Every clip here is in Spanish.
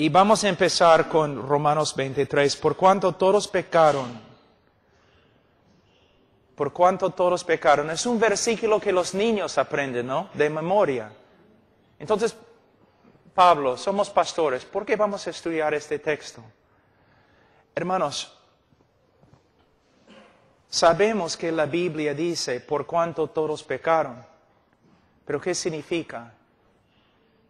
Y vamos a empezar con Romanos 23. Por cuanto todos pecaron. Por cuanto todos pecaron. Es un versículo que los niños aprenden, ¿no? De memoria. Entonces, Pablo, somos pastores. ¿Por qué vamos a estudiar este texto? Hermanos, sabemos que la Biblia dice, por cuanto todos pecaron. Pero ¿qué significa?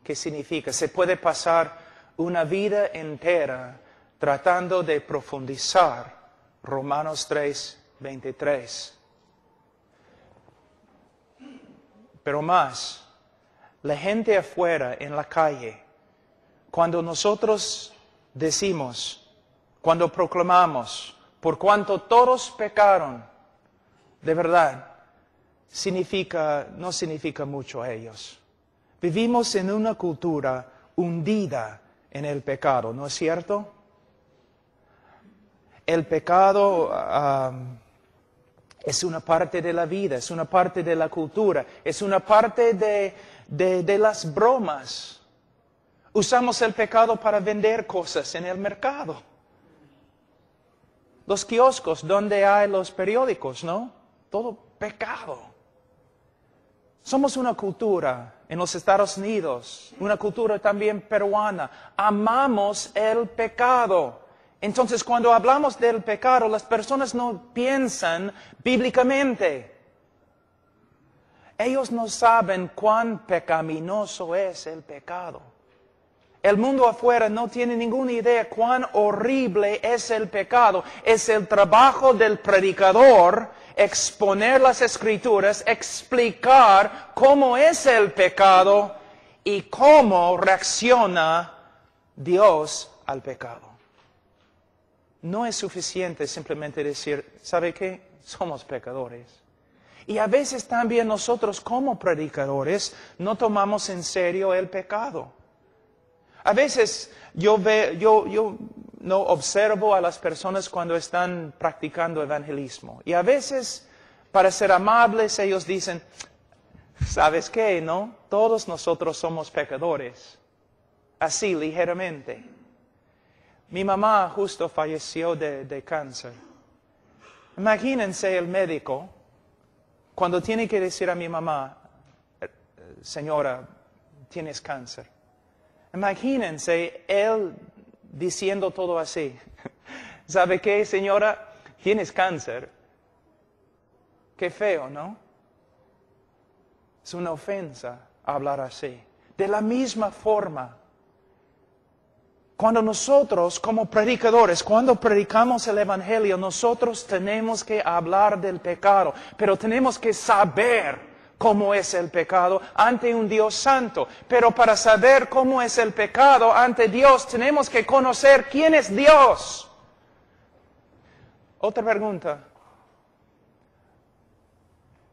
¿Qué significa? Se puede pasar una vida entera tratando de profundizar Romanos 3:23. Pero más, la gente afuera en la calle, cuando nosotros decimos, cuando proclamamos, por cuanto todos pecaron, de verdad, no significa mucho a ellos. Vivimos en una cultura hundida en el pecado, ¿no es cierto? El pecado es una parte de la vida, es una parte de la cultura, es una parte de las bromas. Usamos el pecado para vender cosas en el mercado. Los kioscos donde hay los periódicos, ¿no? Todo pecado. Somos una cultura en los Estados Unidos, una cultura también peruana. Amamos el pecado. Entonces, cuando hablamos del pecado, las personas no piensan bíblicamente. Ellos no saben cuán pecaminoso es el pecado. El mundo afuera no tiene ninguna idea cuán horrible es el pecado. Es el trabajo del predicador exponer las Escrituras, explicar cómo es el pecado y cómo reacciona Dios al pecado. No es suficiente simplemente decir, ¿sabe qué? Somos pecadores. Y a veces también nosotros como predicadores no tomamos en serio el pecado. A veces yo no observo a las personas cuando están practicando evangelismo. Y a veces, para ser amables, ellos dicen, ¿sabes qué? ¿No? Todos nosotros somos pecadores. Así, ligeramente. Mi mamá justo falleció de cáncer. Imagínense el médico cuando tiene que decir a mi mamá, señora, tienes cáncer. Imagínense él diciendo todo así. ¿Sabe qué, señora? Tienes cáncer. Qué feo, ¿no? Es una ofensa hablar así. De la misma forma, cuando nosotros como predicadores, cuando predicamos el Evangelio, nosotros tenemos que hablar del pecado, pero tenemos que saber cómo es el pecado ante un Dios santo. Pero para saber cómo es el pecado ante Dios, tenemos que conocer quién es Dios. Otra pregunta.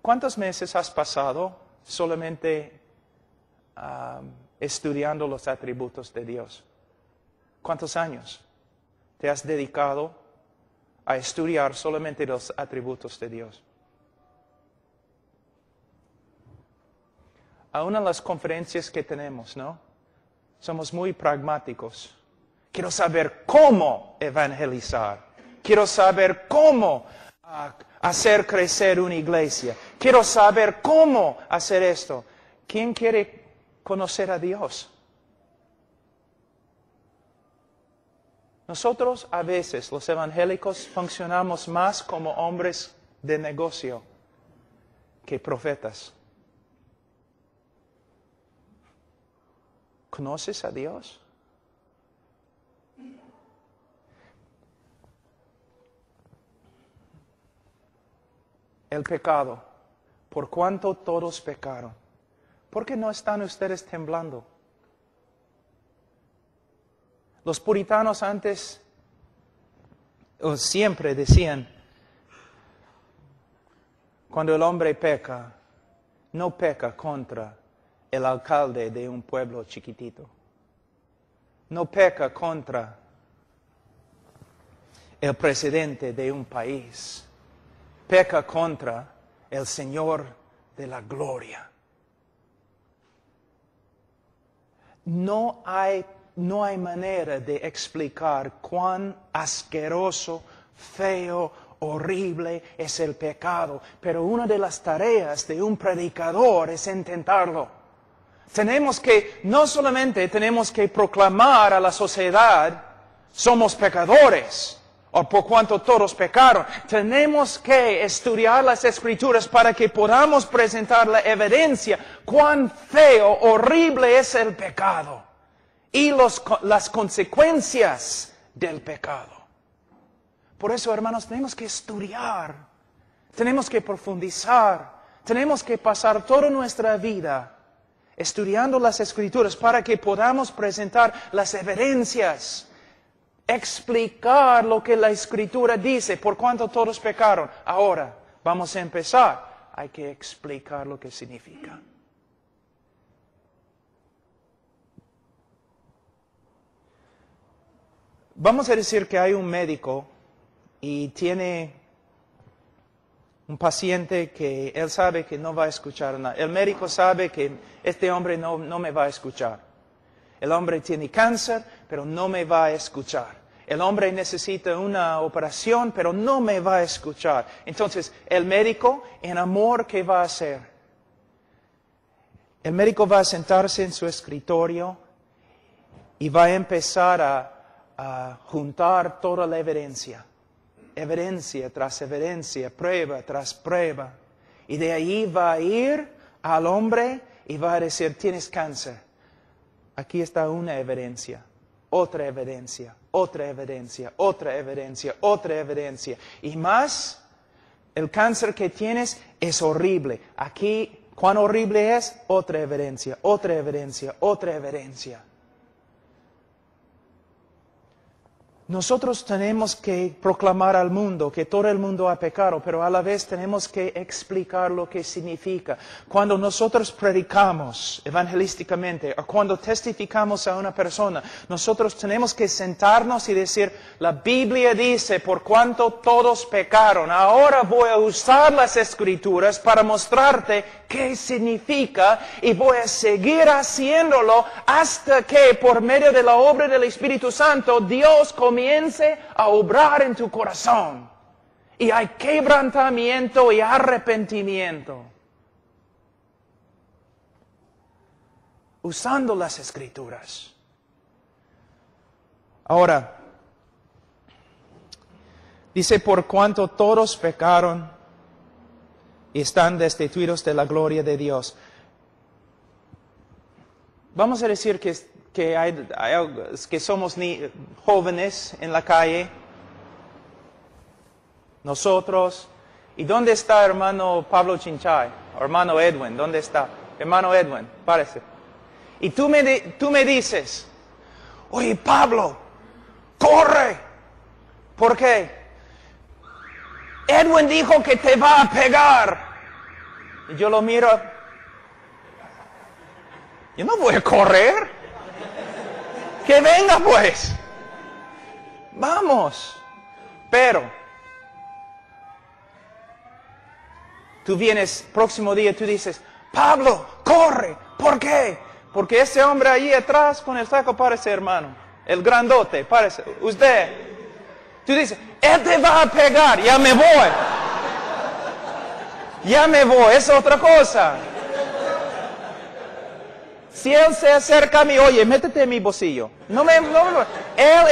¿Cuántos meses has pasado solamente estudiando los atributos de Dios? ¿Cuántos años te has dedicado a estudiar solamente los atributos de Dios? Aún en las conferencias que tenemos, ¿no? Somos muy pragmáticos. Quiero saber cómo evangelizar. Quiero saber cómo hacer crecer una iglesia. Quiero saber cómo hacer esto. ¿Quién quiere conocer a Dios? Nosotros a veces, los evangélicos, funcionamos más como hombres de negocio que profetas. ¿Conoces a Dios? El pecado. ¿Por cuánto todos pecaron? ¿Por qué no están ustedes temblando? Los puritanos antes, o siempre decían, cuando el hombre peca, no peca contra el alcalde de un pueblo chiquitito. No peca contra el presidente de un país. Peca contra el Señor de la gloria. No hay no hay manera de explicar cuán asqueroso, feo, horrible es el pecado. Pero una de las tareas de un predicador es intentarlo. No solamente tenemos que proclamar a la sociedad, somos pecadores, o por cuanto todos pecaron. Tenemos que estudiar las Escrituras para que podamos presentar la evidencia cuán feo, horrible es el pecado y las consecuencias del pecado. Por eso, hermanos, tenemos que estudiar, tenemos que profundizar, tenemos que pasar toda nuestra vida estudiando las Escrituras para que podamos presentar las evidencias, explicar lo que la Escritura dice, por cuanto todos pecaron. Ahora, vamos a empezar. Hay que explicar lo que significa. Vamos a decir que hay un médico y tiene un paciente que él sabe que no va a escuchar nada. El médico sabe que este hombre no me va a escuchar. El hombre tiene cáncer, pero no me va a escuchar. El hombre necesita una operación, pero no me va a escuchar. Entonces, el médico, en amor, ¿qué va a hacer? El médico va a sentarse en su escritorio y va a empezar a juntar toda la evidencia. Evidencia tras evidencia, prueba tras prueba. Y de ahí va a ir al hombre y va a decir, tienes cáncer. Aquí está una evidencia, otra evidencia, otra evidencia, otra evidencia, otra evidencia. Y más, el cáncer que tienes es horrible. Aquí, ¿cuán horrible es? Otra evidencia, otra evidencia, otra evidencia. Nosotros tenemos que proclamar al mundo que todo el mundo ha pecado, pero a la vez tenemos que explicar lo que significa. Cuando nosotros predicamos evangelísticamente o cuando testificamos a una persona, nosotros tenemos que sentarnos y decir, la Biblia dice, por cuanto todos pecaron. Ahora voy a usar las Escrituras para mostrarte qué significa y voy a seguir haciéndolo hasta que por medio de la obra del Espíritu Santo Dios comience a obrar en tu corazón. Y hay quebrantamiento y arrepentimiento. Usando las Escrituras. Ahora, dice, por cuanto todos pecaron y están destituidos de la gloria de Dios. Vamos a decir que somos jóvenes en la calle, nosotros. ¿Y dónde está hermano Pablo Chinchay? O hermano Edwin, ¿dónde está? Hermano Edwin, parece. Y tú me dices, oye Pablo, corre. ¿Por qué? Edwin dijo que te va a pegar. Y yo lo miro. Yo no voy a correr. Que venga pues. Vamos. Pero tú vienes, próximo día tú dices, Pablo, corre. ¿Por qué? Porque ese hombre ahí atrás con el saco parece hermano. El grandote, parece. Usted. Tú dices, él te va a pegar. Ya me voy. Ya me voy. Es otra cosa. Si él se acerca a mí, oye, métete en mi bolsillo. No, él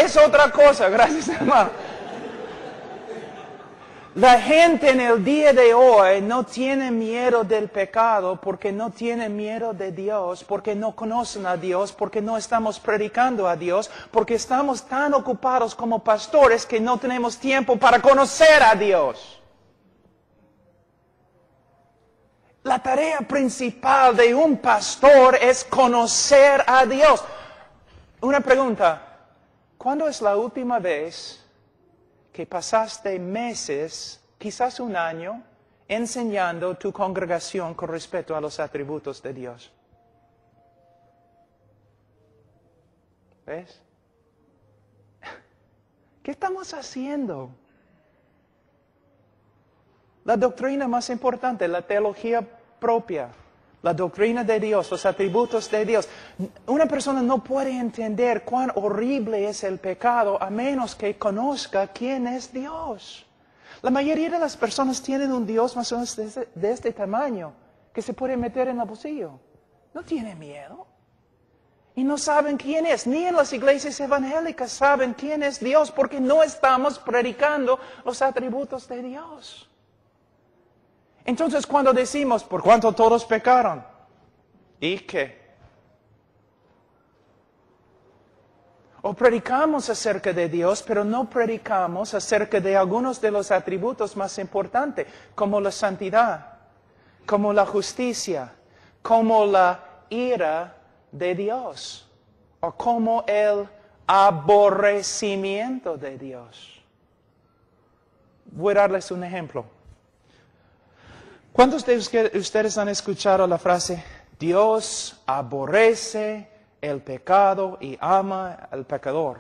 es otra cosa, gracias hermano. La gente en el día de hoy no tiene miedo del pecado porque no tiene miedo de Dios, porque no conocen a Dios, porque no estamos predicando a Dios, porque estamos tan ocupados como pastores que no tenemos tiempo para conocer a Dios. La tarea principal de un pastor es conocer a Dios. Una pregunta, ¿cuándo es la última vez que pasaste meses, quizás un año, enseñando tu congregación con respecto a los atributos de Dios? ¿Ves? ¿Qué estamos haciendo? La doctrina más importante, la teología propia, la doctrina de Dios, los atributos de Dios. Una persona no puede entender cuán horrible es el pecado a menos que conozca quién es Dios. La mayoría de las personas tienen un Dios más o menos de este tamaño, que se puede meter en el bolsillo. No tiene miedo. Y no saben quién es. Ni en las iglesias evangélicas saben quién es Dios, porque no estamos predicando los atributos de Dios. Entonces cuando decimos, ¿por cuánto todos pecaron? ¿Y qué? O predicamos acerca de Dios, pero no predicamos acerca de algunos de los atributos más importantes, como la santidad, como la justicia, como la ira de Dios, o como el aborrecimiento de Dios. Voy a darles un ejemplo. ¿Cuántos de ustedes han escuchado la frase, Dios aborrece el pecado y ama al pecador?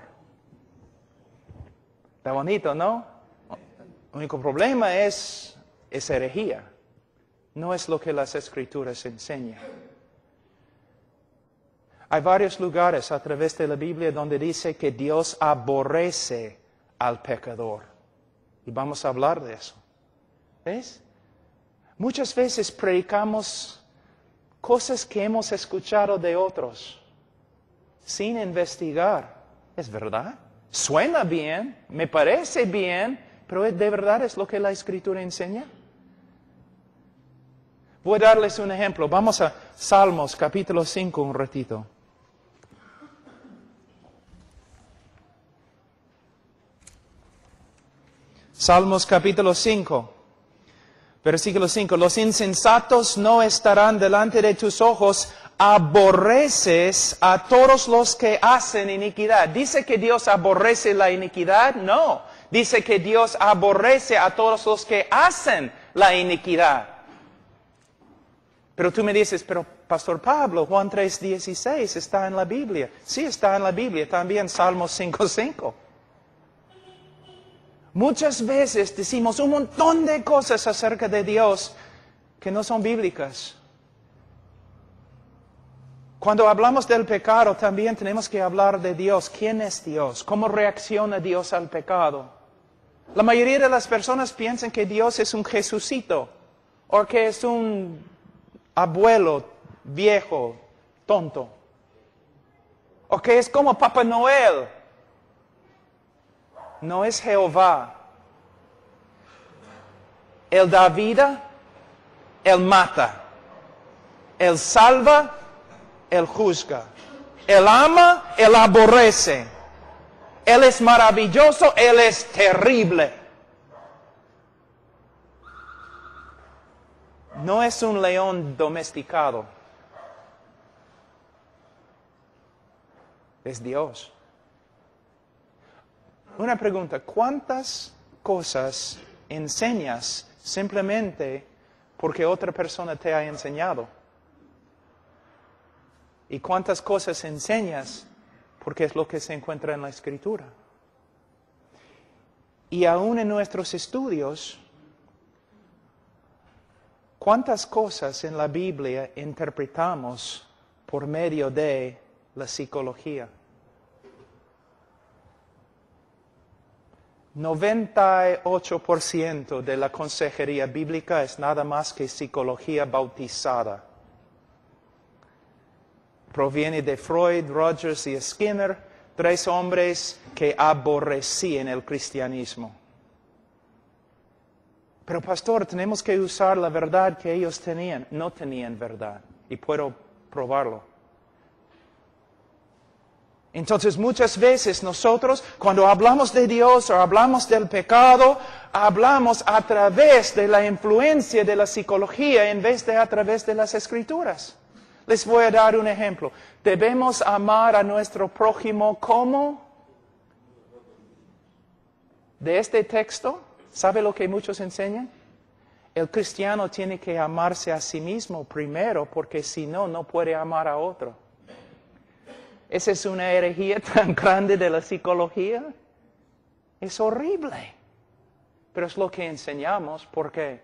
Está bonito, ¿no? El único problema es herejía. No es lo que las Escrituras enseñan. Hay varios lugares a través de la Biblia donde dice que Dios aborrece al pecador. Y vamos a hablar de eso. ¿Ves? Muchas veces predicamos cosas que hemos escuchado de otros, sin investigar. ¿Es verdad? Suena bien, me parece bien, pero ¿de verdad es lo que la Escritura enseña? Voy a darles un ejemplo. Vamos a Salmos capítulo 5 un ratito. Salmos capítulo 5. Versículo 5, los insensatos no estarán delante de tus ojos, aborreces a todos los que hacen iniquidad. ¿Dice que Dios aborrece la iniquidad? No, dice que Dios aborrece a todos los que hacen la iniquidad. Pero tú me dices, pero Pastor Pablo, Juan 3:16 está en la Biblia. Sí, está en la Biblia, también Salmos 5:5. Muchas veces decimos un montón de cosas acerca de Dios que no son bíblicas. Cuando hablamos del pecado, también tenemos que hablar de Dios. ¿Quién es Dios? ¿Cómo reacciona Dios al pecado? La mayoría de las personas piensan que Dios es un Jesucito, o que es un abuelo viejo, tonto, o que es como Papá Noel. No es Jehová. Él da vida, Él mata. Él salva, Él juzga. Él ama, Él aborrece. Él es maravilloso, Él es terrible. No es un león domesticado. Es Dios. Una pregunta, ¿cuántas cosas enseñas simplemente porque otra persona te ha enseñado? ¿Y cuántas cosas enseñas porque es lo que se encuentra en la Escritura? Y aún en nuestros estudios, ¿cuántas cosas en la Biblia interpretamos por medio de la psicología? 98% de la consejería bíblica es nada más que psicología bautizada. Proviene de Freud, Rogers y Skinner, 3 hombres que aborrecían el cristianismo. Pero pastor, tenemos que usar la verdad que ellos tenían. No tenían verdad, y puedo probarlo. Entonces muchas veces nosotros, cuando hablamos de Dios o hablamos del pecado, hablamos a través de la influencia de la psicología en vez de a través de las Escrituras. Les voy a dar un ejemplo. Debemos amar a nuestro prójimo como de este texto. ¿Sabe lo que muchos enseñan? El cristiano tiene que amarse a sí mismo primero, porque si no, no puede amar a otro. Esa es una herejía tan grande de la psicología. Es horrible. Pero es lo que enseñamos. ¿Por qué?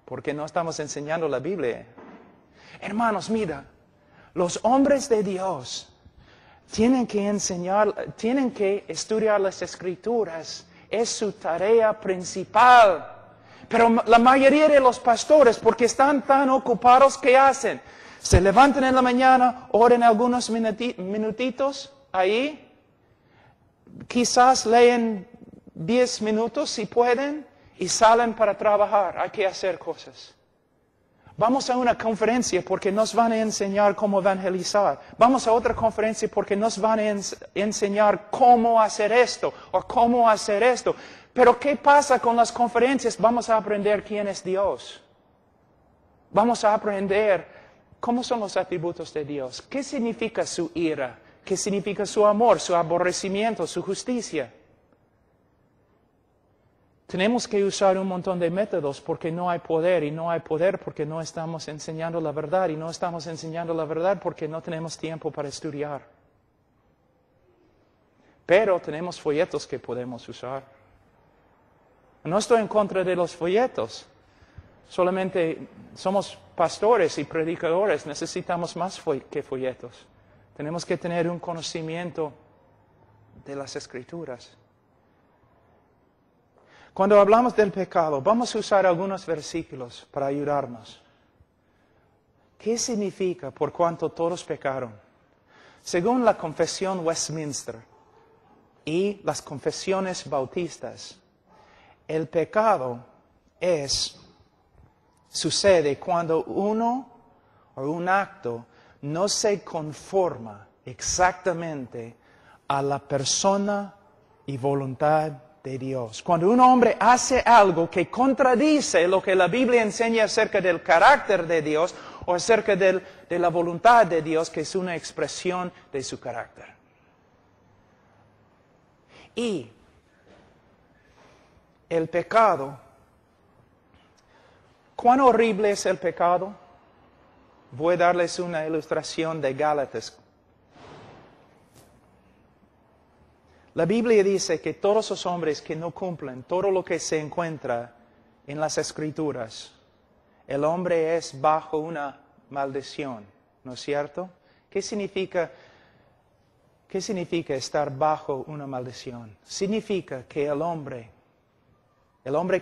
Porque no estamos enseñando la Biblia. Hermanos, mira, los hombres de Dios tienen que estudiar las Escrituras. Es su tarea principal. Pero la mayoría de los pastores, porque están tan ocupados, ¿qué hacen? Se levantan en la mañana, oran algunos minutitos ahí. Quizás leen 10 minutos si pueden y salen para trabajar. Hay que hacer cosas. Vamos a una conferencia porque nos van a enseñar cómo evangelizar. Vamos a otra conferencia porque nos van a enseñar cómo hacer esto o cómo hacer esto. Pero ¿qué pasa con las conferencias? Vamos a aprender quién es Dios. Vamos a aprender cómo son los atributos de Dios. ¿Qué significa su ira? ¿Qué significa su amor, su aborrecimiento, su justicia? Tenemos que usar un montón de métodos porque no hay poder, y no hay poder porque no estamos enseñando la verdad, y no estamos enseñando la verdad porque no tenemos tiempo para estudiar. Pero tenemos folletos que podemos usar. No estoy en contra de los folletos, solamente somos pastores y predicadores, necesitamos más que folletos. Tenemos que tener un conocimiento de las Escrituras. Cuando hablamos del pecado, vamos a usar algunos versículos para ayudarnos. ¿Qué significa por cuanto todos pecaron? Según la confesión Westminster y las confesiones bautistas, el pecado sucede cuando uno o un acto no se conforma exactamente a la persona y voluntad de Dios. Cuando un hombre hace algo que contradice lo que la Biblia enseña acerca del carácter de Dios o acerca de la voluntad de Dios, que es una expresión de su carácter. Y el pecado, ¿cuán horrible es el pecado? Voy a darles una ilustración de Gálatas. La Biblia dice que todos los hombres que no cumplen todo lo que se encuentra en las Escrituras, el hombre es bajo una maldición, ¿no es cierto? ¿Qué significa estar bajo una maldición? Significa que el hombre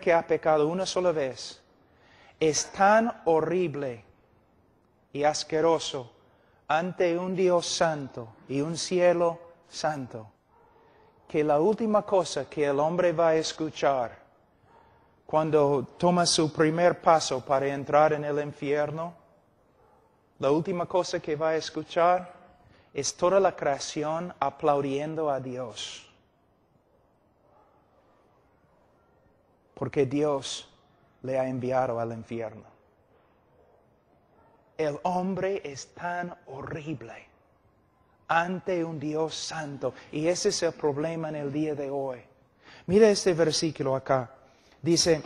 que ha pecado una sola vez, es tan horrible y asqueroso ante un Dios santo y un cielo santo, que la última cosa que el hombre va a escuchar cuando toma su primer paso para entrar en el infierno, la última cosa que va a escuchar es toda la creación aplaudiendo a Dios. Porque Dios le ha enviado al infierno. El hombre es tan horrible ante un Dios santo. Y ese es el problema en el día de hoy. Mira este versículo acá. Dice,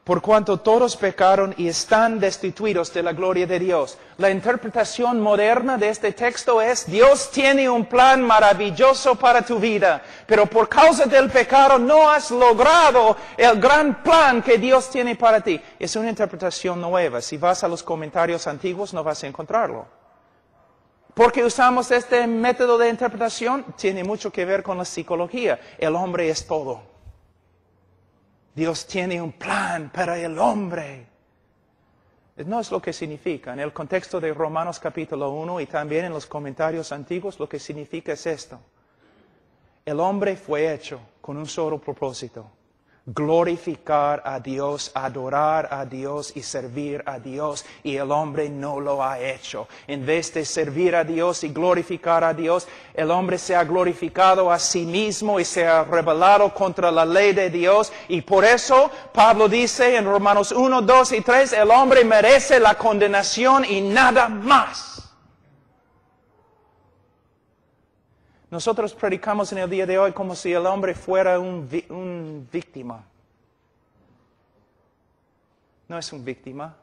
por cuanto todos pecaron y están destituidos de la gloria de Dios. La interpretación moderna de este texto es, Dios tiene un plan maravilloso para tu vida, pero por causa del pecado no has logrado el gran plan que Dios tiene para ti. Es una interpretación nueva. Si vas a los comentarios antiguos no vas a encontrarlo. ¿Por qué usamos este método de interpretación? Tiene mucho que ver con la psicología. El hombre es todo. Dios tiene un plan para el hombre. No es lo que significa. En el contexto de Romanos capítulo 1 y también en los comentarios antiguos, lo que significa es esto. El hombre fue hecho con un solo propósito. Glorificar a Dios, adorar a Dios y servir a Dios. Y el hombre no lo ha hecho. En vez de servir a Dios y glorificar a Dios, el hombre se ha glorificado a sí mismo y se ha rebelado contra la ley de Dios. Y por eso Pablo dice en Romanos 1, 2 y 3, el hombre merece la condenación y nada más. Nosotros predicamos en el día de hoy como si el hombre fuera un víctima. No es un víctima,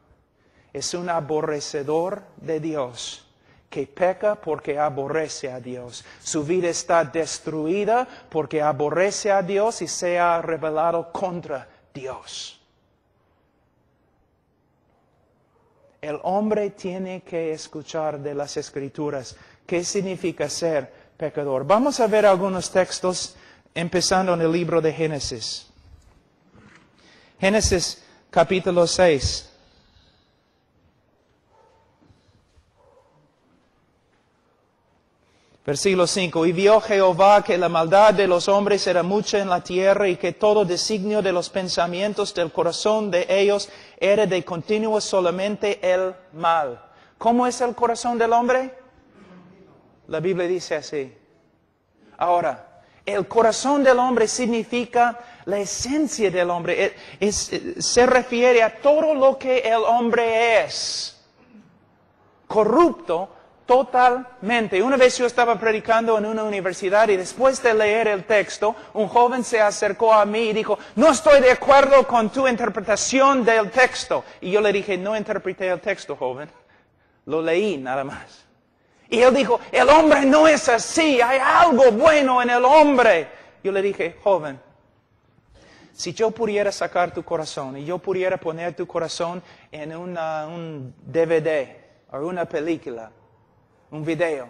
es un aborrecedor de Dios que peca porque aborrece a Dios. Su vida está destruida porque aborrece a Dios y se ha rebelado contra Dios. El hombre tiene que escuchar de las Escrituras qué significa ser pecador. Vamos a ver algunos textos, empezando en el libro de Génesis. Génesis capítulo 6. Versículo 5. Y vio Jehová que la maldad de los hombres era mucha en la tierra y que todo designio de los pensamientos del corazón de ellos era de continuo solamente el mal. ¿Cómo es el corazón del hombre? La Biblia dice así. Ahora, el corazón del hombre significa la esencia del hombre. Se refiere a todo lo que el hombre es. Corrupto totalmente. Una vez yo estaba predicando en una universidad y después de leer el texto, un joven se acercó a mí y dijo, no estoy de acuerdo con tu interpretación del texto. Y yo le dije, no interpreté el texto, joven. Lo leí nada más. Y él dijo, el hombre no es así, hay algo bueno en el hombre. Yo le dije, joven, si yo pudiera sacar tu corazón y yo pudiera poner tu corazón en un DVD o una película, un video.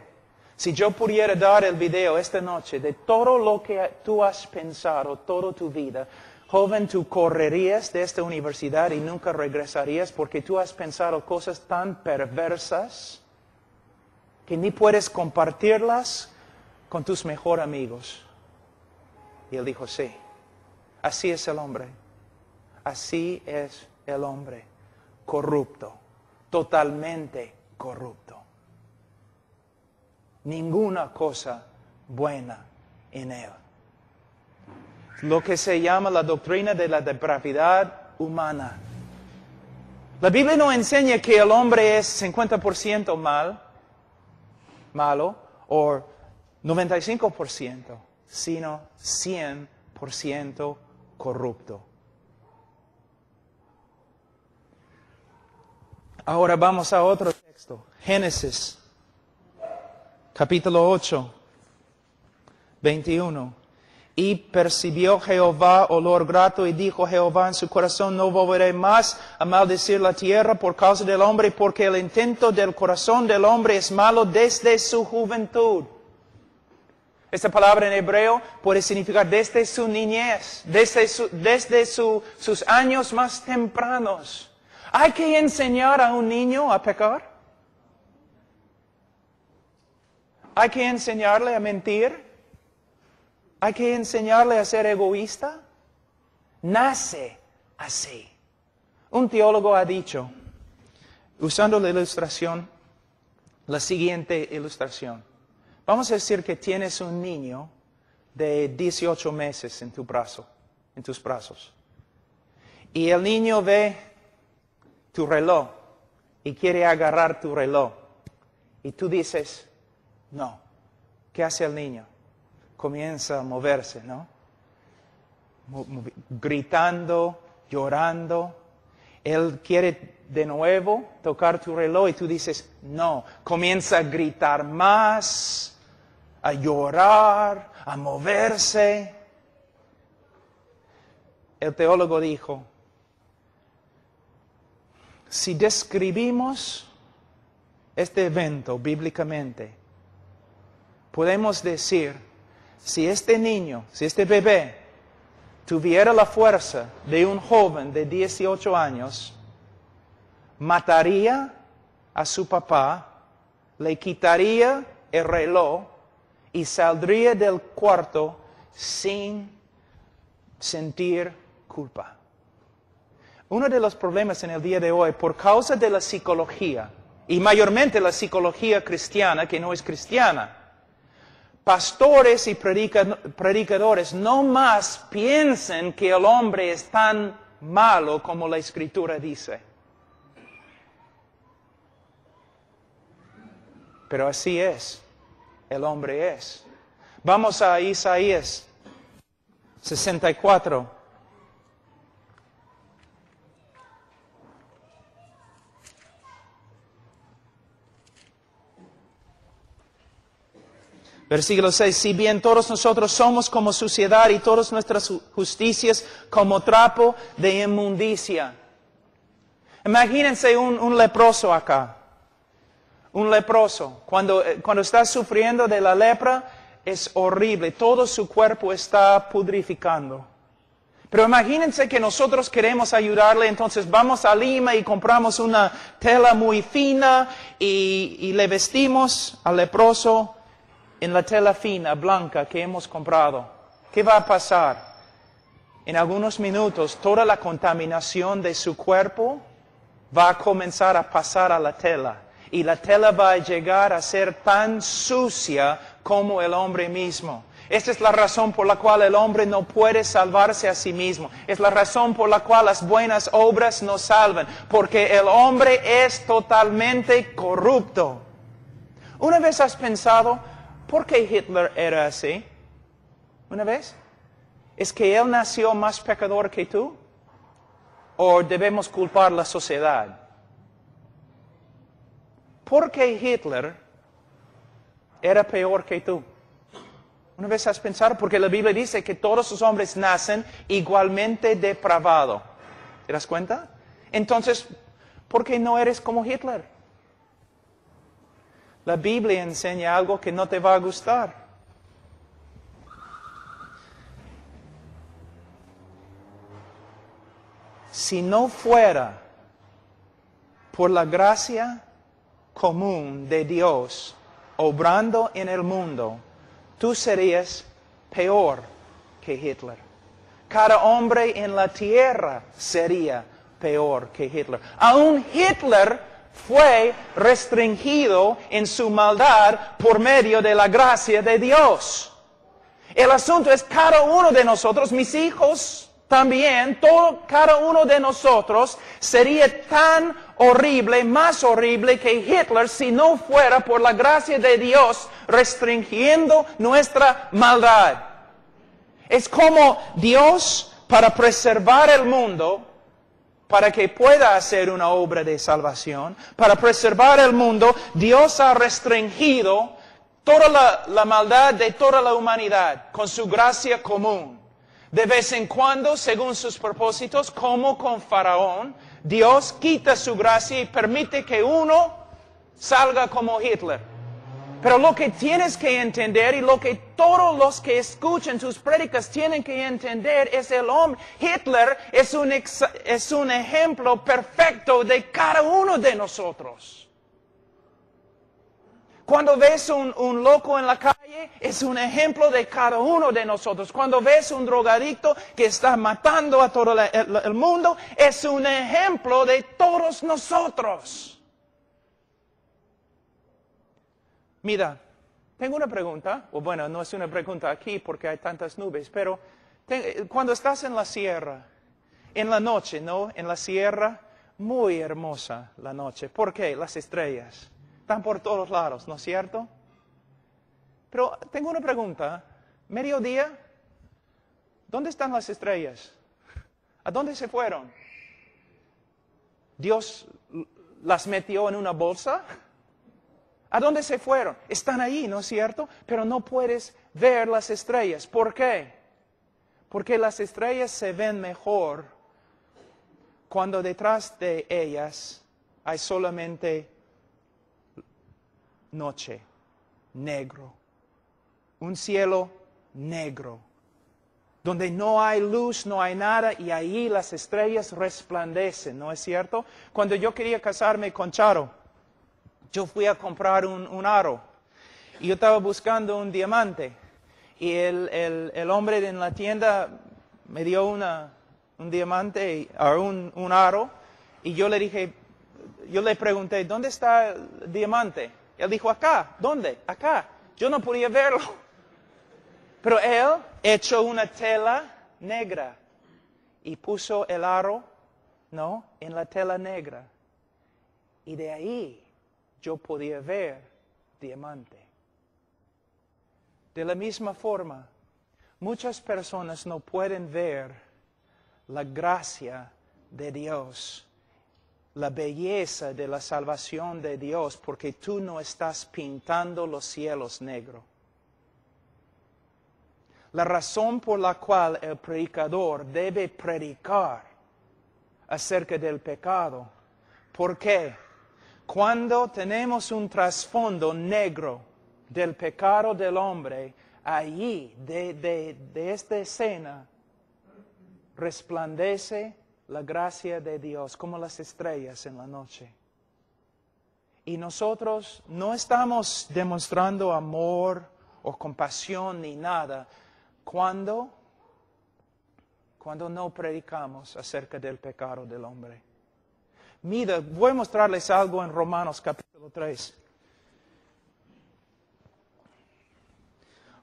Si yo pudiera dar el video esta noche de todo lo que tú has pensado toda tu vida, joven, tú correrías de esta universidad y nunca regresarías porque tú has pensado cosas tan perversas que ni puedes compartirlas con tus mejores amigos. Y él dijo, sí, así es el hombre. Así es el hombre. Corrupto, totalmente corrupto. Ninguna cosa buena en él. Lo que se llama la doctrina de la depravidad humana. La Biblia no enseña que el hombre es 50% malo, o 95%, sino 100% corrupto. Ahora vamos a otro texto. Génesis capítulo 8, 21. Y percibió Jehová olor grato y dijo Jehová en su corazón, no volveré más a maldecir la tierra por causa del hombre, porque el intento del corazón del hombre es malo desde su juventud. Esta palabra en hebreo puede significar desde su niñez, desde sus años más tempranos. ¿Hay que enseñar a un niño a pecar? ¿Hay que enseñarle a mentir? ¿Hay que enseñarle a ser egoísta? Nace así. Un teólogo ha dicho, usando la ilustración, la siguiente ilustración. Vamos a decir que tienes un niño de 18 meses en tus brazos. Y el niño ve tu reloj y quiere agarrar tu reloj. Y tú dices, no. ¿Qué hace el niño? Comienza a moverse, ¿no? Gritando, llorando. Él quiere de nuevo tocar tu reloj y tú dices, no. Comienza a gritar más, a llorar, a moverse. El teólogo dijo, si describimos este evento bíblicamente, podemos decir, si este niño, si este bebé tuviera la fuerza de un joven de 18 años, mataría a su papá, le quitaría el reloj y saldría del cuarto sin sentir culpa. Uno de los problemas en el día de hoy, por causa de la psicología, y mayormente la psicología cristiana, que no es cristiana, pastores y predicadores no más piensan que el hombre es tan malo como la Escritura dice. Pero así es, el hombre es. Vamos a Isaías 64. Versículo 6, si bien todos nosotros somos como suciedad y todas nuestras justicias como trapo de inmundicia. Imagínense un leproso acá. Un leproso. Cuando está sufriendo de la lepra, es horrible. Todo su cuerpo está pudrificando. Pero imagínense que nosotros queremos ayudarle, entonces vamos a Lima y compramos una tela muy fina y le vestimos al leproso en la tela fina, blanca que hemos comprado. ¿Qué va a pasar? En algunos minutos toda la contaminación de su cuerpo va a comenzar a pasar a la tela. Y la tela va a llegar a ser tan sucia como el hombre mismo. Esta es la razón por la cual el hombre no puede salvarse a sí mismo. Es la razón por la cual las buenas obras no salvan. Porque el hombre es totalmente corrupto. ¿Una vez has pensado por qué Hitler era así? ¿Una vez? ¿Es que él nació más pecador que tú? ¿O debemos culpar la sociedad? ¿Por qué Hitler era peor que tú? ¿Una vez has pensado? Porque la Biblia dice que todos los hombres nacen igualmente depravados. ¿Te das cuenta? Entonces, ¿por qué no eres como Hitler? La Biblia enseña algo que no te va a gustar. Si no fuera por la gracia común de Dios obrando en el mundo, tú serías peor que Hitler. Cada hombre en la tierra sería peor que Hitler. Aún Hitler fue restringido en su maldad por medio de la gracia de Dios. El asunto es cada uno de nosotros, mis hijos también, cada uno de nosotros sería tan horrible, más horrible que Hitler si no fuera por la gracia de Dios restringiendo nuestra maldad. Es como Dios, para preservar el mundo, para que pueda hacer una obra de salvación, para preservar el mundo, Dios ha restringido toda la maldad de toda la humanidad con su gracia común. De vez en cuando, según sus propósitos, como con Faraón, Dios quita su gracia y permite que uno salga como Hitler. Pero lo que tienes que entender y lo que todos los que escuchan tus prédicas tienen que entender es el hombre. Hitler es un ejemplo perfecto de cada uno de nosotros. Cuando ves un loco en la calle, es un ejemplo de cada uno de nosotros. Cuando ves un drogadicto que está matando a todo el mundo, es un ejemplo de todos nosotros. Mira, tengo una pregunta, o bueno, no es una pregunta aquí porque hay tantas nubes, pero cuando estás en la sierra, en la noche, ¿no? En la sierra, muy hermosa la noche. ¿Por qué? Las estrellas. Están por todos lados, ¿no es cierto? Pero tengo una pregunta. Mediodía, ¿dónde están las estrellas? ¿A dónde se fueron? ¿Dios las metió en una bolsa? ¿A dónde se fueron? Están ahí, ¿no es cierto? Pero no puedes ver las estrellas. ¿Por qué? Porque las estrellas se ven mejor cuando detrás de ellas hay solamente noche, negro, un cielo negro, donde no hay luz, no hay nada, y ahí las estrellas resplandecen, ¿no es cierto? Cuando yo quería casarme con Charo, yo fui a comprar un aro, y yo estaba buscando un diamante, y el hombre en la tienda me dio un diamante, un aro, y yo le pregunté, ¿dónde está el diamante? Él dijo, acá. ¿Dónde? Acá. Yo no podía verlo. Pero él echó una tela negra y puso el aro, ¿no? En la tela negra. Y de ahí yo podía ver diamante. De la misma forma, muchas personas no pueden ver la gracia de Dios, la belleza de la salvación de Dios, porque tú no estás pintando los cielos negros. La razón por la cual el predicador debe predicar acerca del pecado ¿Por qué? Cuando tenemos un trasfondo negro del pecado del hombre, allí, de esta escena, resplandece la gracia de Dios como las estrellas en la noche. Y nosotros no estamos demostrando amor o compasión ni nada cuando no predicamos acerca del pecado del hombre. Mira, voy a mostrarles algo en Romanos capítulo 3.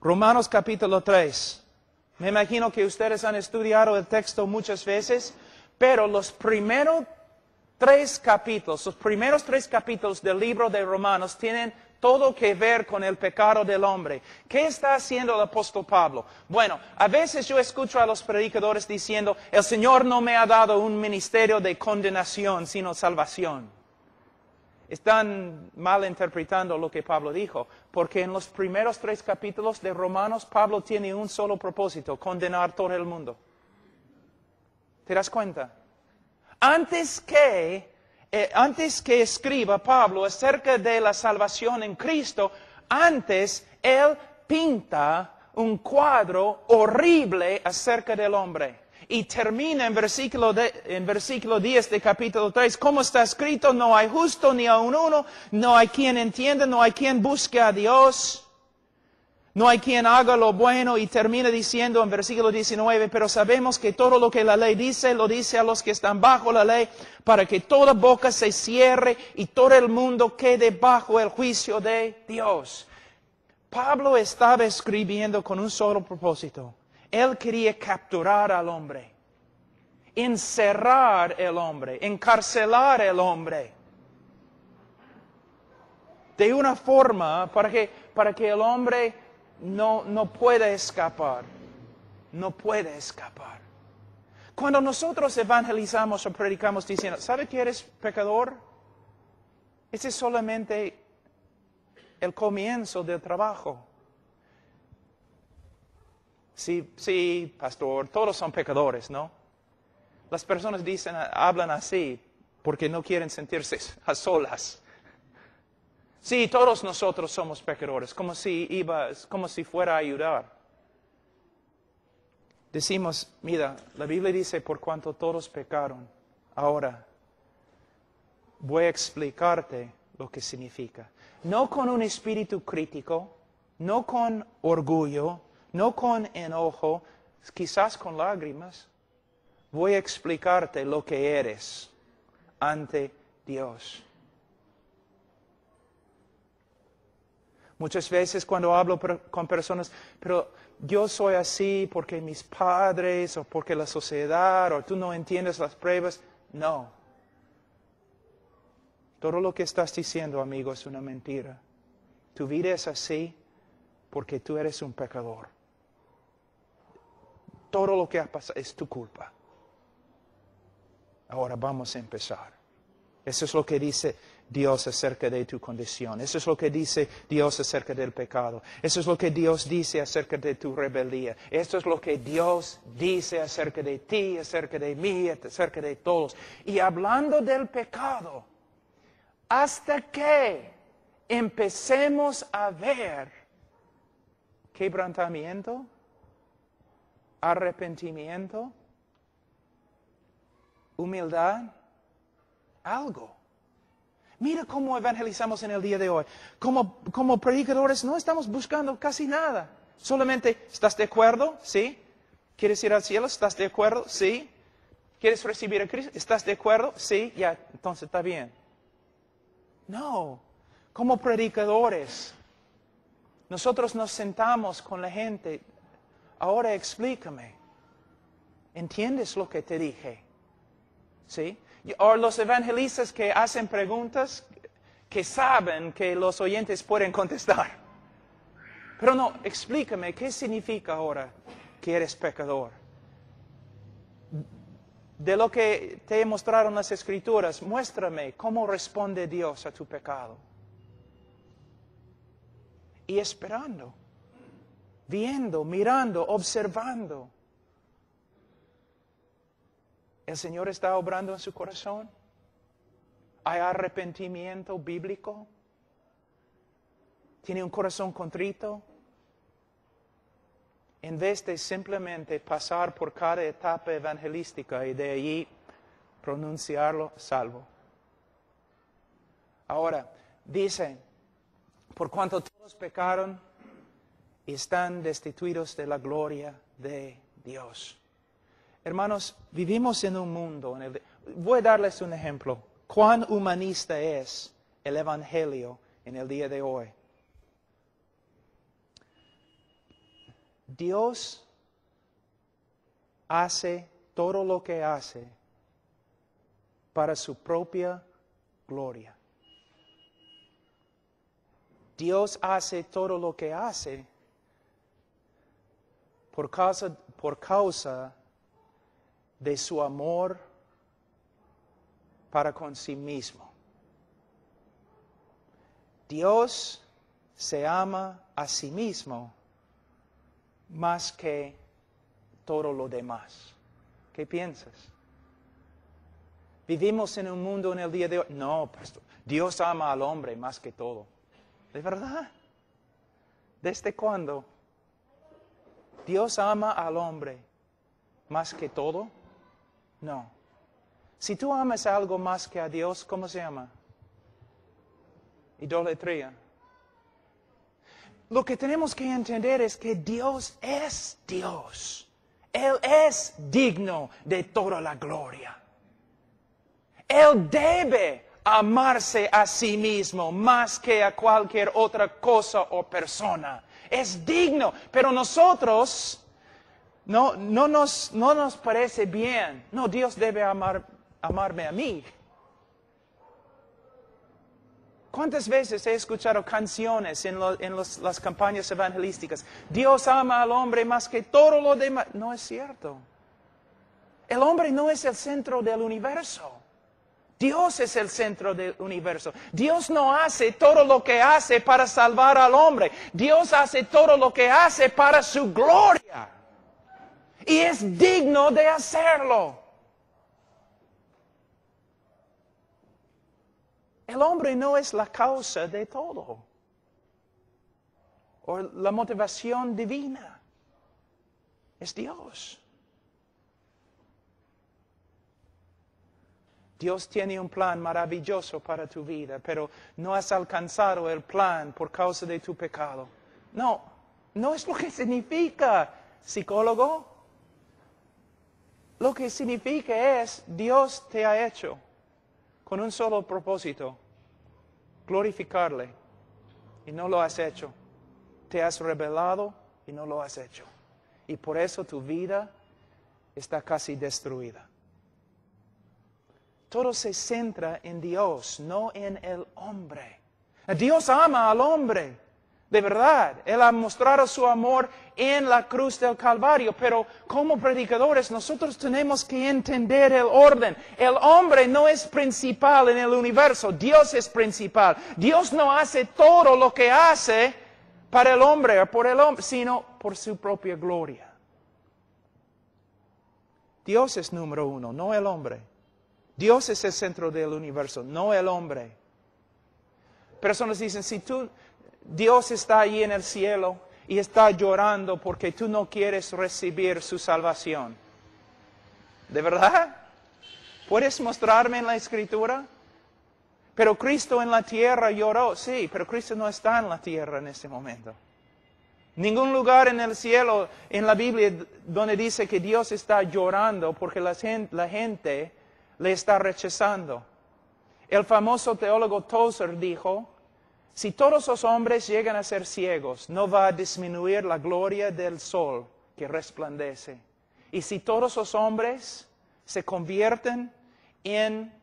Romanos capítulo 3. Me imagino que ustedes han estudiado el texto muchas veces, pero los primeros tres capítulos del libro de Romanos tienen todo que ver con el pecado del hombre. ¿Qué está haciendo el apóstol Pablo? Bueno, a veces yo escucho a los predicadores diciendo, el Señor no me ha dado un ministerio de condenación, sino salvación. Están malinterpretando lo que Pablo dijo, porque en los primeros 3 capítulos de Romanos, Pablo tiene un solo propósito, condenar todo el mundo. ¿Te das cuenta? Antes que escriba Pablo acerca de la salvación en Cristo, antes él pinta un cuadro horrible acerca del hombre. Y termina en versículo 10 de capítulo 3, como está escrito, no hay justo ni aun uno, no hay quien entienda, no hay quien busque a Dios. No hay quien haga lo bueno, y termina diciendo en versículo 19, pero sabemos que todo lo que la ley dice, lo dice a los que están bajo la ley, para que toda boca se cierre y todo el mundo quede bajo el juicio de Dios. Pablo estaba escribiendo con un solo propósito. Él quería capturar al hombre, encerrar al hombre, encarcelar al hombre. De una forma para que el hombre no puede escapar. No puede escapar. Cuando nosotros evangelizamos o predicamos diciendo, ¿sabe que eres pecador? Ese es solamente el comienzo del trabajo. Sí, pastor, todos son pecadores, ¿no? Las personas hablan así porque no quieren sentirse a solas. Sí, todos nosotros somos pecadores, como si fuera a ayudar. Decimos, mira, la Biblia dice, por cuanto todos pecaron. Ahora, voy a explicarte lo que significa. No con un espíritu crítico, no con orgullo, no con enojo, quizás con lágrimas. Voy a explicarte lo que eres ante Dios. Muchas veces cuando hablo con personas, pero yo soy así porque mis padres, o porque la sociedad, o tú no entiendes las pruebas. No. Todo lo que estás diciendo, amigo, es una mentira. Tu vida es así porque tú eres un pecador. Todo lo que ha pasado es tu culpa. Ahora vamos a empezar. Eso es lo que dice Dios acerca de tu condición. Eso es lo que dice Dios acerca del pecado. Eso es lo que Dios dice acerca de tu rebeldía. Esto es lo que Dios dice acerca de ti, acerca de mí, acerca de todos. Y hablando del pecado, hasta que empecemos a ver quebrantamiento, arrepentimiento, humildad, algo. Mira cómo evangelizamos en el día de hoy. Como predicadores no estamos buscando casi nada. Solamente, ¿estás de acuerdo? ¿Sí? ¿Quieres ir al cielo? ¿Estás de acuerdo? ¿Sí? ¿Quieres recibir a Cristo? ¿Estás de acuerdo? Sí, ya, entonces está bien. No, como predicadores, nosotros nos sentamos con la gente. Ahora explícame. ¿Entiendes lo que te dije? ¿Sí? O los evangelistas que hacen preguntas que saben que los oyentes pueden contestar. Pero no, explícame, ¿qué significa ahora que eres pecador? De lo que te mostraron las Escrituras, muéstrame cómo responde Dios a tu pecado. Y esperando, viendo, mirando, observando. ¿El Señor está obrando en su corazón? ¿Hay arrepentimiento bíblico? ¿Tiene un corazón contrito? En vez de simplemente pasar por cada etapa evangelística y de allí pronunciarlo salvo. Ahora, dice, por cuanto todos pecaron y están destituidos de la gloria de Dios. Hermanos, vivimos en un mundo, voy a darles un ejemplo. ¿Cuán humanista es el Evangelio en el día de hoy? Dios hace todo lo que hace para su propia gloria. Dios hace todo lo que hace por causa de su amor para con sí mismo. Dios se ama a sí mismo más que todo lo demás. ¿Qué piensas? Vivimos en un mundo en el día de hoy. No, pastor, Dios ama al hombre más que todo. ¿De verdad? ¿Desde cuándo? ¿Dios ama al hombre más que todo? No. Si tú amas algo más que a Dios, ¿cómo se llama? Idolatría. Lo que tenemos que entender es que Dios es Dios. Él es digno de toda la gloria. Él debe amarse a sí mismo más que a cualquier otra cosa o persona. Es digno, pero nosotros no nos parece bien. No, Dios debe amarme a mí. ¿Cuántas veces he escuchado canciones en las campañas evangelísticas? Dios ama al hombre más que todo lo demás. No es cierto. El hombre no es el centro del universo. Dios es el centro del universo. Dios no hace todo lo que hace para salvar al hombre. Dios hace todo lo que hace para su gloria. Y es digno de hacerlo. El hombre no es la causa de todo. O la motivación divina. Es Dios. Dios tiene un plan maravilloso para tu vida, pero no has alcanzado el plan por causa de tu pecado. No es lo que significa, psicólogo. Lo que significa es, Dios te ha hecho con un solo propósito, glorificarle, y no lo has hecho. Te has rebelado y no lo has hecho. Y por eso tu vida está casi destruida. Todo se centra en Dios, no en el hombre. Dios ama al hombre, de verdad. Él ha mostrado su amor en la cruz del Calvario, pero como predicadores nosotros tenemos que entender el orden. El hombre no es principal en el universo, Dios es principal. Dios no hace todo lo que hace para el hombre o por el hombre, sino por su propia gloria. Dios es número uno, no el hombre. Dios es el centro del universo, no el hombre. Personas dicen, si Dios está ahí en el cielo y está llorando porque tú no quieres recibir su salvación. ¿De verdad? ¿Puedes mostrarme en la Escritura? Pero Cristo en la tierra lloró. Sí, pero Cristo no está en la tierra en este momento. Ningún lugar en el cielo, en la Biblia, donde dice que Dios está llorando porque la gente le está rechazando. El famoso teólogo Tozer dijo, si todos los hombres llegan a ser ciegos, no va a disminuir la gloria del sol que resplandece. Y si todos los hombres se convierten en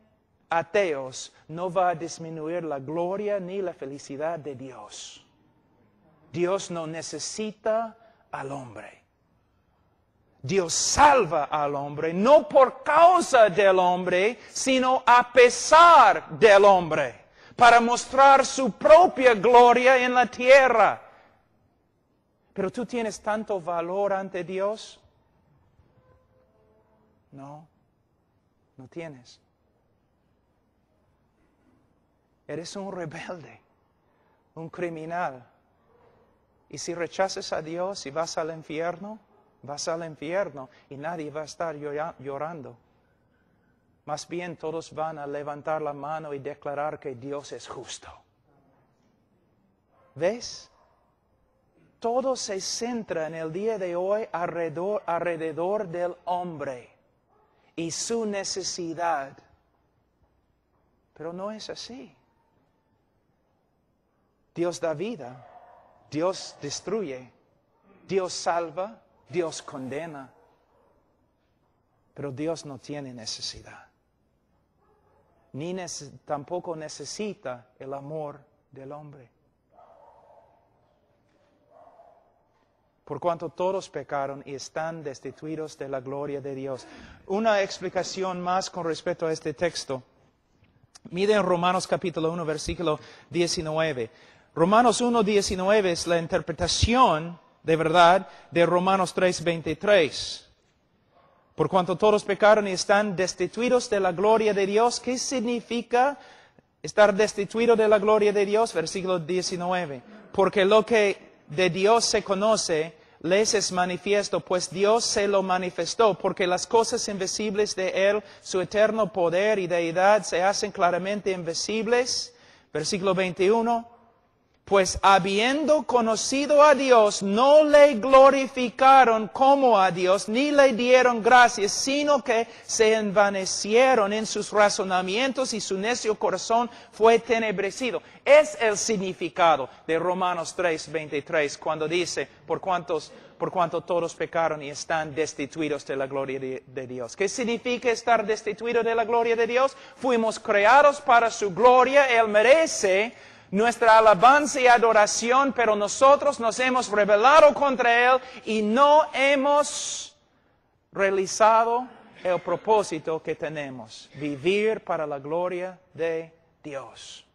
ateos, no va a disminuir la gloria ni la felicidad de Dios. Dios no necesita al hombre. Dios salva al hombre, no por causa del hombre, sino a pesar del hombre, para mostrar su propia gloria en la tierra. Pero tú tienes tanto valor ante Dios. No tienes. Eres un rebelde, un criminal. Y si rechazas a Dios y vas al infierno y nadie va a estar llorando. Más bien todos van a levantar la mano y declarar que Dios es justo. ¿Ves? Todo se centra en el día de hoy alrededor del hombre y su necesidad. Pero no es así. Dios da vida, Dios destruye, Dios salva, Dios condena. Pero Dios no tiene necesidad. Tampoco necesita el amor del hombre. Por cuanto todos pecaron y están destituidos de la gloria de Dios. Una explicación más con respecto a este texto. Miren Romanos capítulo 1, versículo 19. Romanos 1, 19 es la interpretación de verdad de Romanos 3, 23. Por cuanto todos pecaron y están destituidos de la gloria de Dios. ¿Qué significa estar destituido de la gloria de Dios? Versículo 19. Porque lo que de Dios se conoce, les es manifiesto, pues Dios se lo manifestó, porque las cosas invisibles de Él, su eterno poder y deidad, se hacen claramente invisibles. Versículo 21. Pues habiendo conocido a Dios, no le glorificaron como a Dios, ni le dieron gracias, sino que se envanecieron en sus razonamientos y su necio corazón fue tenebrecido. Es el significado de Romanos 3, 23, cuando dice, por cuanto todos pecaron y están destituidos de la gloria de Dios. ¿Qué significa estar destituidos de la gloria de Dios? Fuimos creados para su gloria, Él merece nuestra alabanza y adoración, pero nosotros nos hemos rebelado contra Él y no hemos realizado el propósito que tenemos, vivir para la gloria de Dios.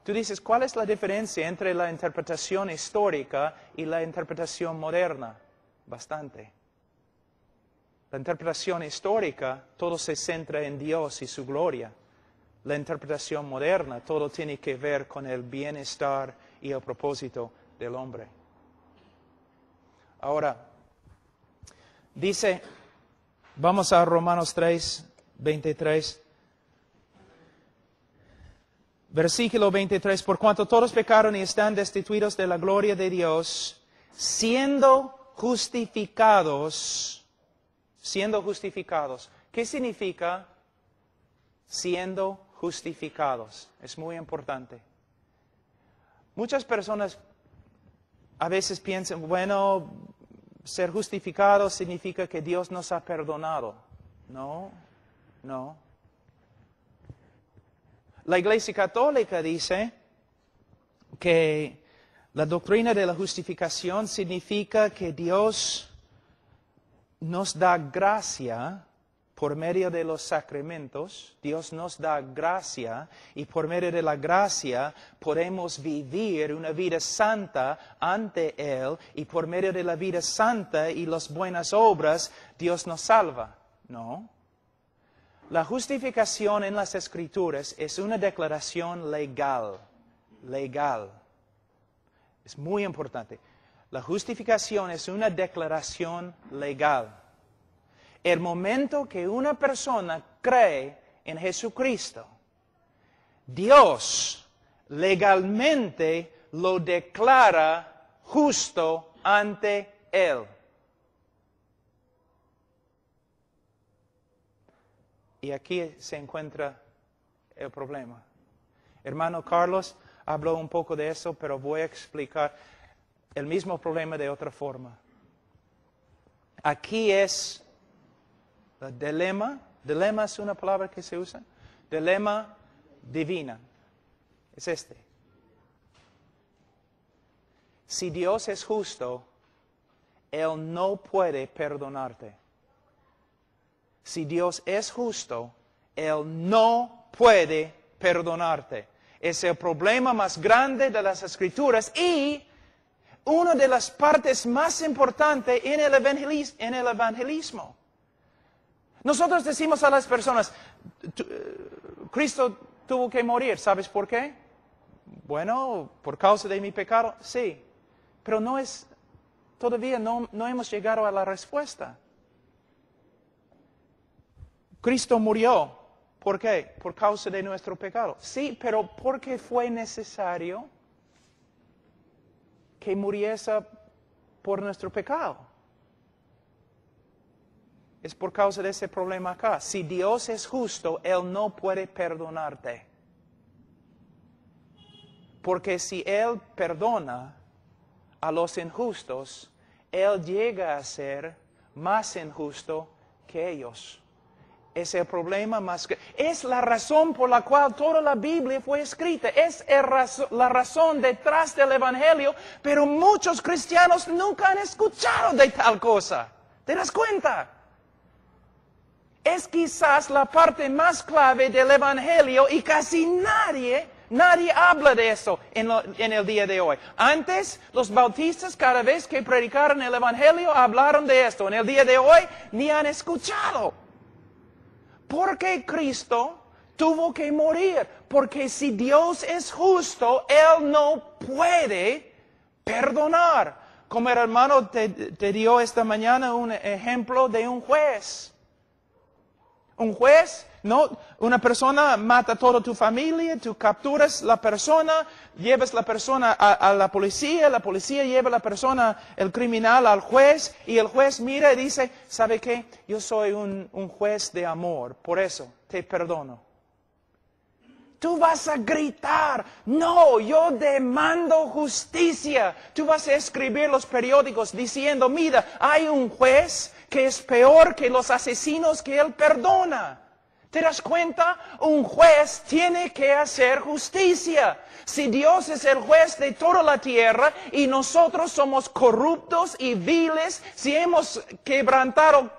Tú dices, ¿cuál es la diferencia entre la interpretación histórica y la interpretación moderna? Bastante. La interpretación histórica, todo se centra en Dios y su gloria. La interpretación moderna, todo tiene que ver con el bienestar y el propósito del hombre. Ahora, dice, vamos a Romanos 3, 23. Versículo 23, por cuanto todos pecaron y están destituidos de la gloria de Dios, siendo justificados. ¿Qué significa siendo justificados? Es muy importante. Muchas personas a veces piensan, bueno, ser justificados significa que Dios nos ha perdonado. No. La Iglesia Católica dice que la doctrina de la justificación significa que Dios nos da gracia por medio de los sacramentos. Dios nos da gracia y por medio de la gracia podemos vivir una vida santa ante Él y por medio de la vida santa y las buenas obras Dios nos salva. No. La justificación en las Escrituras es una declaración legal. Es muy importante. La justificación es una declaración legal. El momento que una persona cree en Jesucristo, Dios legalmente lo declara justo ante Él. Y aquí se encuentra el problema. Hermano Carlos habló un poco de eso, pero voy a explicar el mismo problema de otra forma. Aquí es el dilema. Dilema es una palabra que se usa. Dilema divina. Es este. Si Dios es justo, Él no puede perdonarte. Si Dios es justo, Él no puede perdonarte. Es el problema más grande de las Escrituras y una de las partes más importantes en el evangelismo. Nosotros decimos a las personas, Cristo tuvo que morir. ¿Sabes por qué? Bueno, por causa de mi pecado, sí. Pero todavía no hemos llegado a la respuesta. Cristo murió. ¿Por qué? Por causa de nuestro pecado. Sí, pero porque fue necesario que muriese por nuestro pecado. Es por causa de ese problema acá. Si Dios es justo, Él no puede perdonarte. Porque si Él perdona a los injustos, Él llega a ser más injusto que ellos. Es el problema más grande. Es la razón por la cual toda la Biblia fue escrita. Es la razón detrás del Evangelio, pero muchos cristianos nunca han escuchado de tal cosa. ¿Te das cuenta? Es quizás la parte más clave del Evangelio y casi nadie habla de eso en el día de hoy. Antes, los bautistas cada vez que predicaron el Evangelio hablaron de esto. En el día de hoy ni han escuchado. Porque Cristo tuvo que morir. Porque si Dios es justo, Él no puede perdonar. Como el hermano te dio esta mañana un ejemplo de un juez. Un juez, no, una persona mata a toda tu familia, tú capturas la persona, llevas la persona a la policía lleva la persona, el criminal, al juez, y el juez mira y dice, ¿sabe qué? Yo soy un juez de amor, por eso te perdono. Tú vas a gritar, no, yo demando justicia. Tú vas a escribir los periódicos diciendo, mira, hay un juez que es peor que los asesinos que él perdona. ¿Te das cuenta? Un juez tiene que hacer justicia. Si Dios es el juez de toda la tierra y nosotros somos corruptos y viles, si hemos quebrantado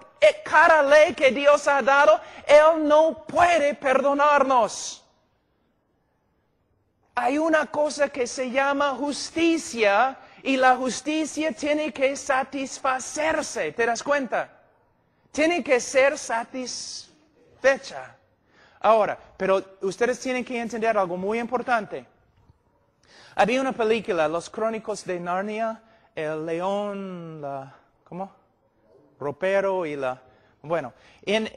cada ley que Dios ha dado, Él no puede perdonarnos. Hay una cosa que se llama justicia y la justicia tiene que satisfacerse. ¿Te das cuenta? Tiene que ser satisfecha. Ahora, pero ustedes tienen que entender algo muy importante. Había una película, Los Crónicos de Narnia, el león, ropero y bueno, en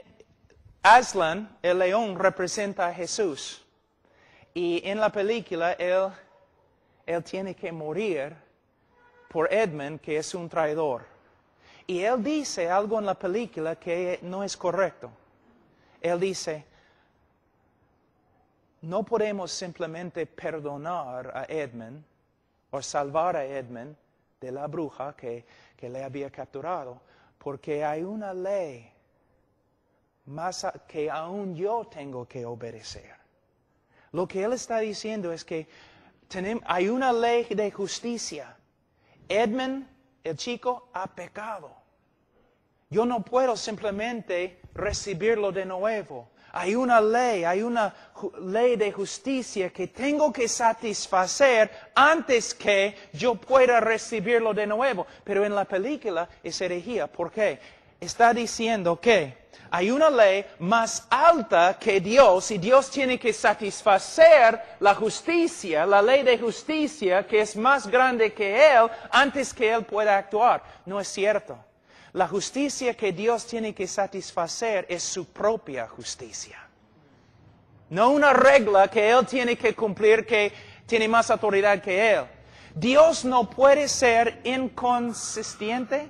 Aslan, el león representa a Jesús. Y en la película, él tiene que morir por Edmund, que es un traidor. Y él dice algo en la película que no es correcto. Él dice, no podemos simplemente perdonar a Edmund o salvar a Edmund de la bruja que le había capturado, porque hay una ley que aún yo tengo que obedecer. Lo que él está diciendo es que hay una ley de justicia. Edmund, el chico, ha pecado. Yo no puedo simplemente recibirlo de nuevo. Hay una ley de justicia que tengo que satisfacer antes que yo pueda recibirlo de nuevo. Pero en la película es herejía. ¿Por qué? Está diciendo que hay una ley más alta que Dios y Dios tiene que satisfacer la justicia, la ley de justicia que es más grande que Él antes que Él pueda actuar. No es cierto. La justicia que Dios tiene que satisfacer es su propia justicia. No una regla que Él tiene que cumplir que tiene más autoridad que Él. Dios no puede ser inconsistente.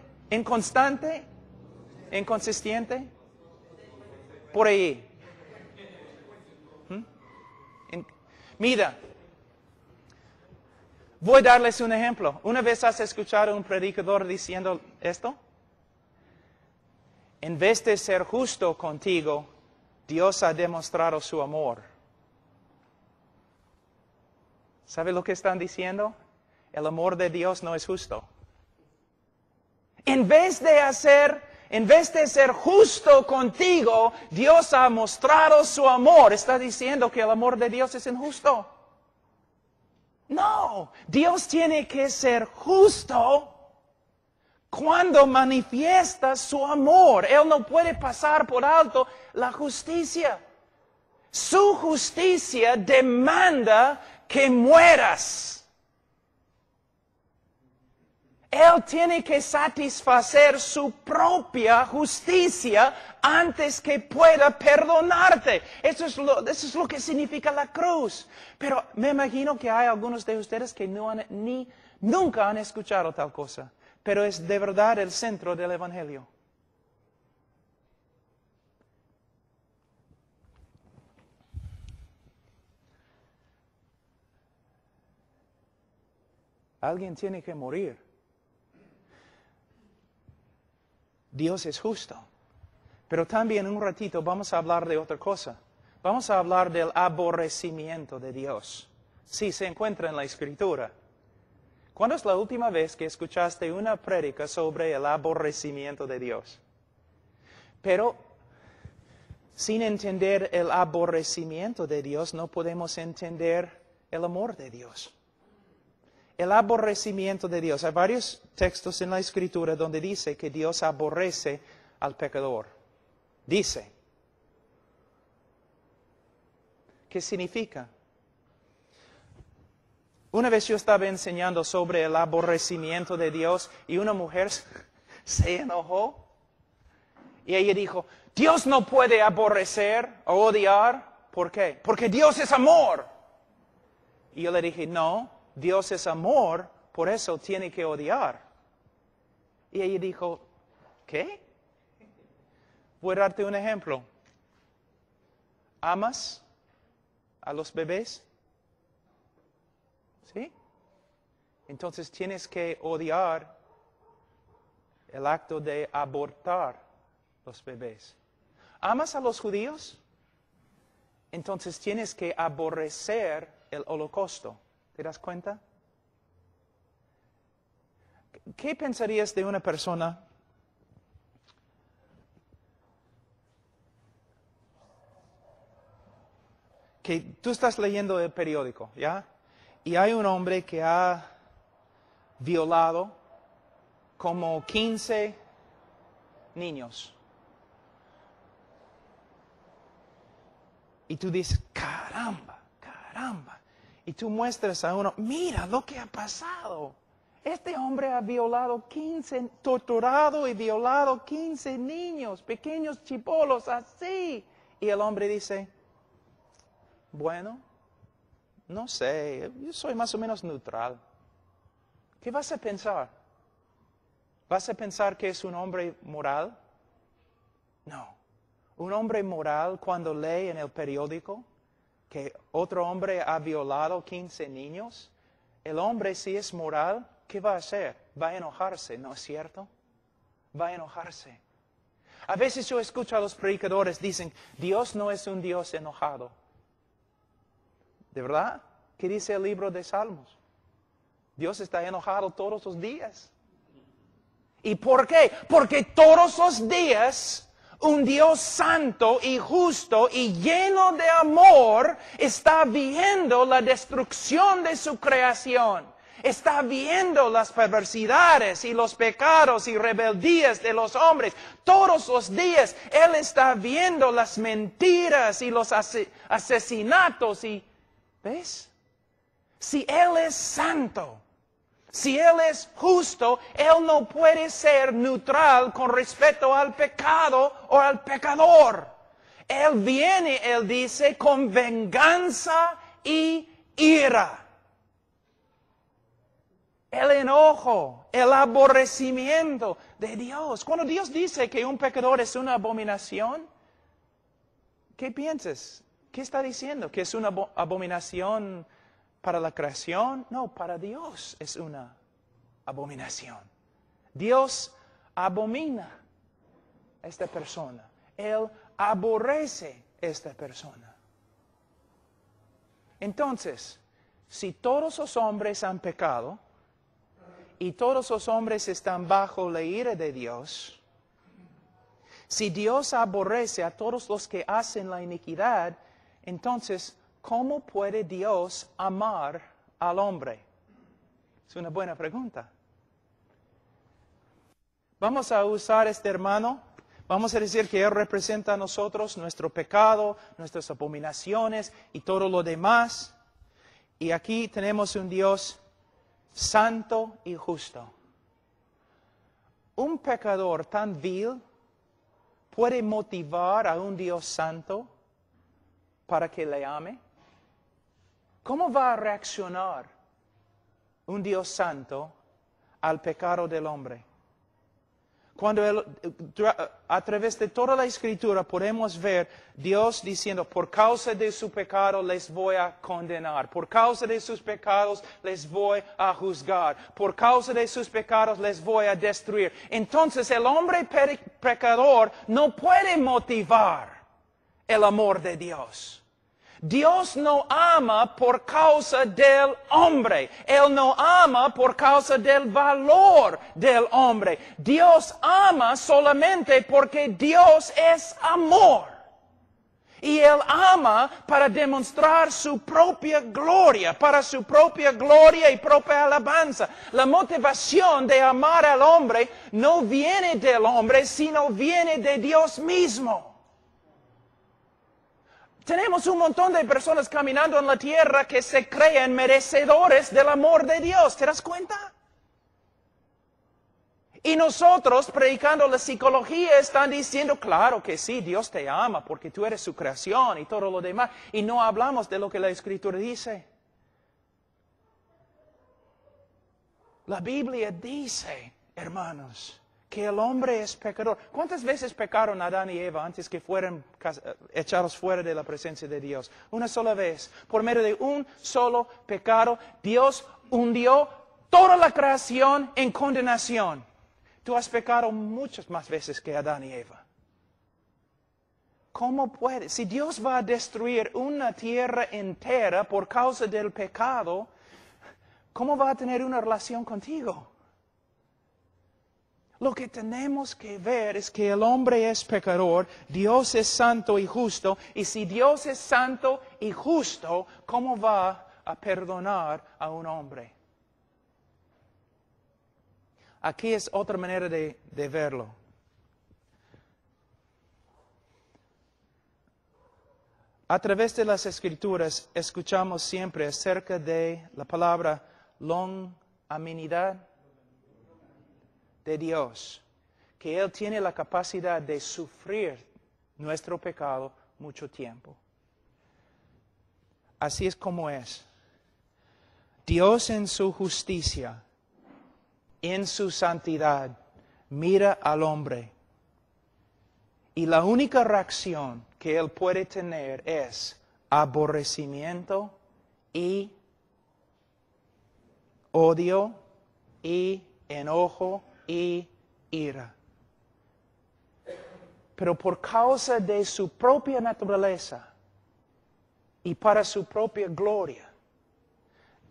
Por ahí. Mira, voy a darles un ejemplo. ¿Una vez has escuchado a un predicador diciendo esto? En vez de ser justo contigo, Dios ha demostrado su amor. ¿Sabe lo que están diciendo? El amor de Dios no es justo. En vez de ser justo contigo, Dios ha mostrado su amor. Está diciendo que el amor de Dios es injusto. No, Dios tiene que ser justo cuando manifiesta su amor. Él no puede pasar por alto la justicia. Su justicia demanda que mueras. Él tiene que satisfacer su propia justicia antes que pueda perdonarte. Eso es lo que significa la cruz. Pero me imagino que hay algunos de ustedes que nunca han escuchado tal cosa. Pero es de verdad el centro del Evangelio. Alguien tiene que morir. Dios es justo. Pero también en un ratito vamos a hablar de otra cosa. Vamos a hablar del aborrecimiento de Dios. Sí, se encuentra en la Escritura. ¿Cuándo es la última vez que escuchaste una prédica sobre el aborrecimiento de Dios? Pero sin entender el aborrecimiento de Dios no podemos entender el amor de Dios. El aborrecimiento de Dios. Hay varios textos en la Escritura donde dice que Dios aborrece al pecador. Dice. ¿Qué significa? Una vez yo estaba enseñando sobre el aborrecimiento de Dios y una mujer se enojó. Y ella dijo, Dios no puede aborrecer o odiar. ¿Por qué? Porque Dios es amor. Y yo le dije, no. Dios es amor, por eso tiene que odiar. Y ella dijo, ¿qué? Voy a darte un ejemplo. ¿Amas a los bebés? ¿Sí? Entonces tienes que odiar el acto de abortar los bebés. ¿Amas a los judíos? Entonces tienes que aborrecer el holocausto. ¿Te das cuenta? ¿Qué pensarías de una persona que tú estás leyendo el periódico, ¿ya? Y hay un hombre que ha violado como 15 niños. Y tú dices, caramba, caramba. Y tú muestras a uno, mira lo que ha pasado. Este hombre ha torturado y violado 15 niños, pequeños chibolos, así. Y el hombre dice, bueno, no sé, yo soy más o menos neutral. ¿Qué vas a pensar? ¿Vas a pensar que es un hombre moral? No. Un hombre moral cuando lee en el periódico que otro hombre ha violado 15 niños, el hombre si es moral, ¿qué va a hacer? Va a enojarse, ¿no es cierto? Va a enojarse. A veces yo escucho a los predicadores dicen, Dios no es un Dios enojado. ¿De verdad? ¿Qué dice el libro de Salmos? Dios está enojado todos los días. ¿Y por qué? Porque todos los días un Dios santo y justo y lleno de amor está viendo la destrucción de su creación. Está viendo las perversidades y los pecados y rebeldías de los hombres. Todos los días Él está viendo las mentiras y los asesinatos. ¿Ves? Si Él es santo, si Él es justo, Él no puede ser neutral con respecto al pecado o al pecador. Él viene, Él dice, con venganza y ira. El enojo, el aborrecimiento de Dios. Cuando Dios dice que un pecador es una abominación, ¿qué piensas? ¿Qué está diciendo? ¿Que es una abominación para la creación? No, para Dios es una abominación. Dios abomina a esta persona. Él aborrece a esta persona. Entonces, si todos los hombres han pecado y todos los hombres están bajo la ira de Dios, si Dios aborrece a todos los que hacen la iniquidad, entonces, ¿cómo puede Dios amar al hombre? Es una buena pregunta. Vamos a usar este hermano Vamos a decir que Él representa a nosotros nuestro pecado, nuestras abominaciones y todo lo demás. Y aquí tenemos un Dios santo y justo. Un pecador tan vil puede motivar a un Dios santo para que le ame. ¿Cómo va a reaccionar un Dios santo al pecado del hombre? Cuando a través de toda la Escritura podemos ver Dios diciendo, por causa de su pecado les voy a condenar, por causa de sus pecados les voy a juzgar, por causa de sus pecados les voy a destruir. Entonces el hombre pecador no puede motivar el amor de Dios. Dios no ama por causa del hombre. Él no ama por causa del valor del hombre. Dios ama solamente porque Dios es amor. Y Él ama para demostrar su propia gloria, para su propia gloria y propia alabanza. La motivación de amar al hombre no viene del hombre, sino viene de Dios mismo. Tenemos un montón de personas caminando en la tierra que se creen merecedores del amor de Dios. ¿Te das cuenta? Y nosotros, predicando la psicología, están diciendo, claro que sí, Dios te ama porque tú eres su creación y todo lo demás. Y no hablamos de lo que la Escritura dice. La Biblia dice, hermanos, que el hombre es pecador. ¿Cuántas veces pecaron Adán y Eva antes que fueran echados fuera de la presencia de Dios? Una sola vez. Por medio de un solo pecado, Dios hundió toda la creación en condenación. Tú has pecado muchas más veces que Adán y Eva. ¿Cómo puede? Si Dios va a destruir una tierra entera por causa del pecado, ¿cómo va a tener una relación contigo? Lo que tenemos que ver es que el hombre es pecador, Dios es santo y justo, y si Dios es santo y justo, ¿cómo va a perdonar a un hombre? Aquí es otra manera de verlo. A través de las Escrituras escuchamos siempre acerca de la palabra longanimidad de Dios, que Él tiene la capacidad de sufrir nuestro pecado mucho tiempo. Así es como es. Dios en su justicia, en su santidad, mira al hombre. Y la única reacción que Él puede tener es aborrecimiento y odio y enojo y ira. Pero por causa de su propia naturaleza y para su propia gloria,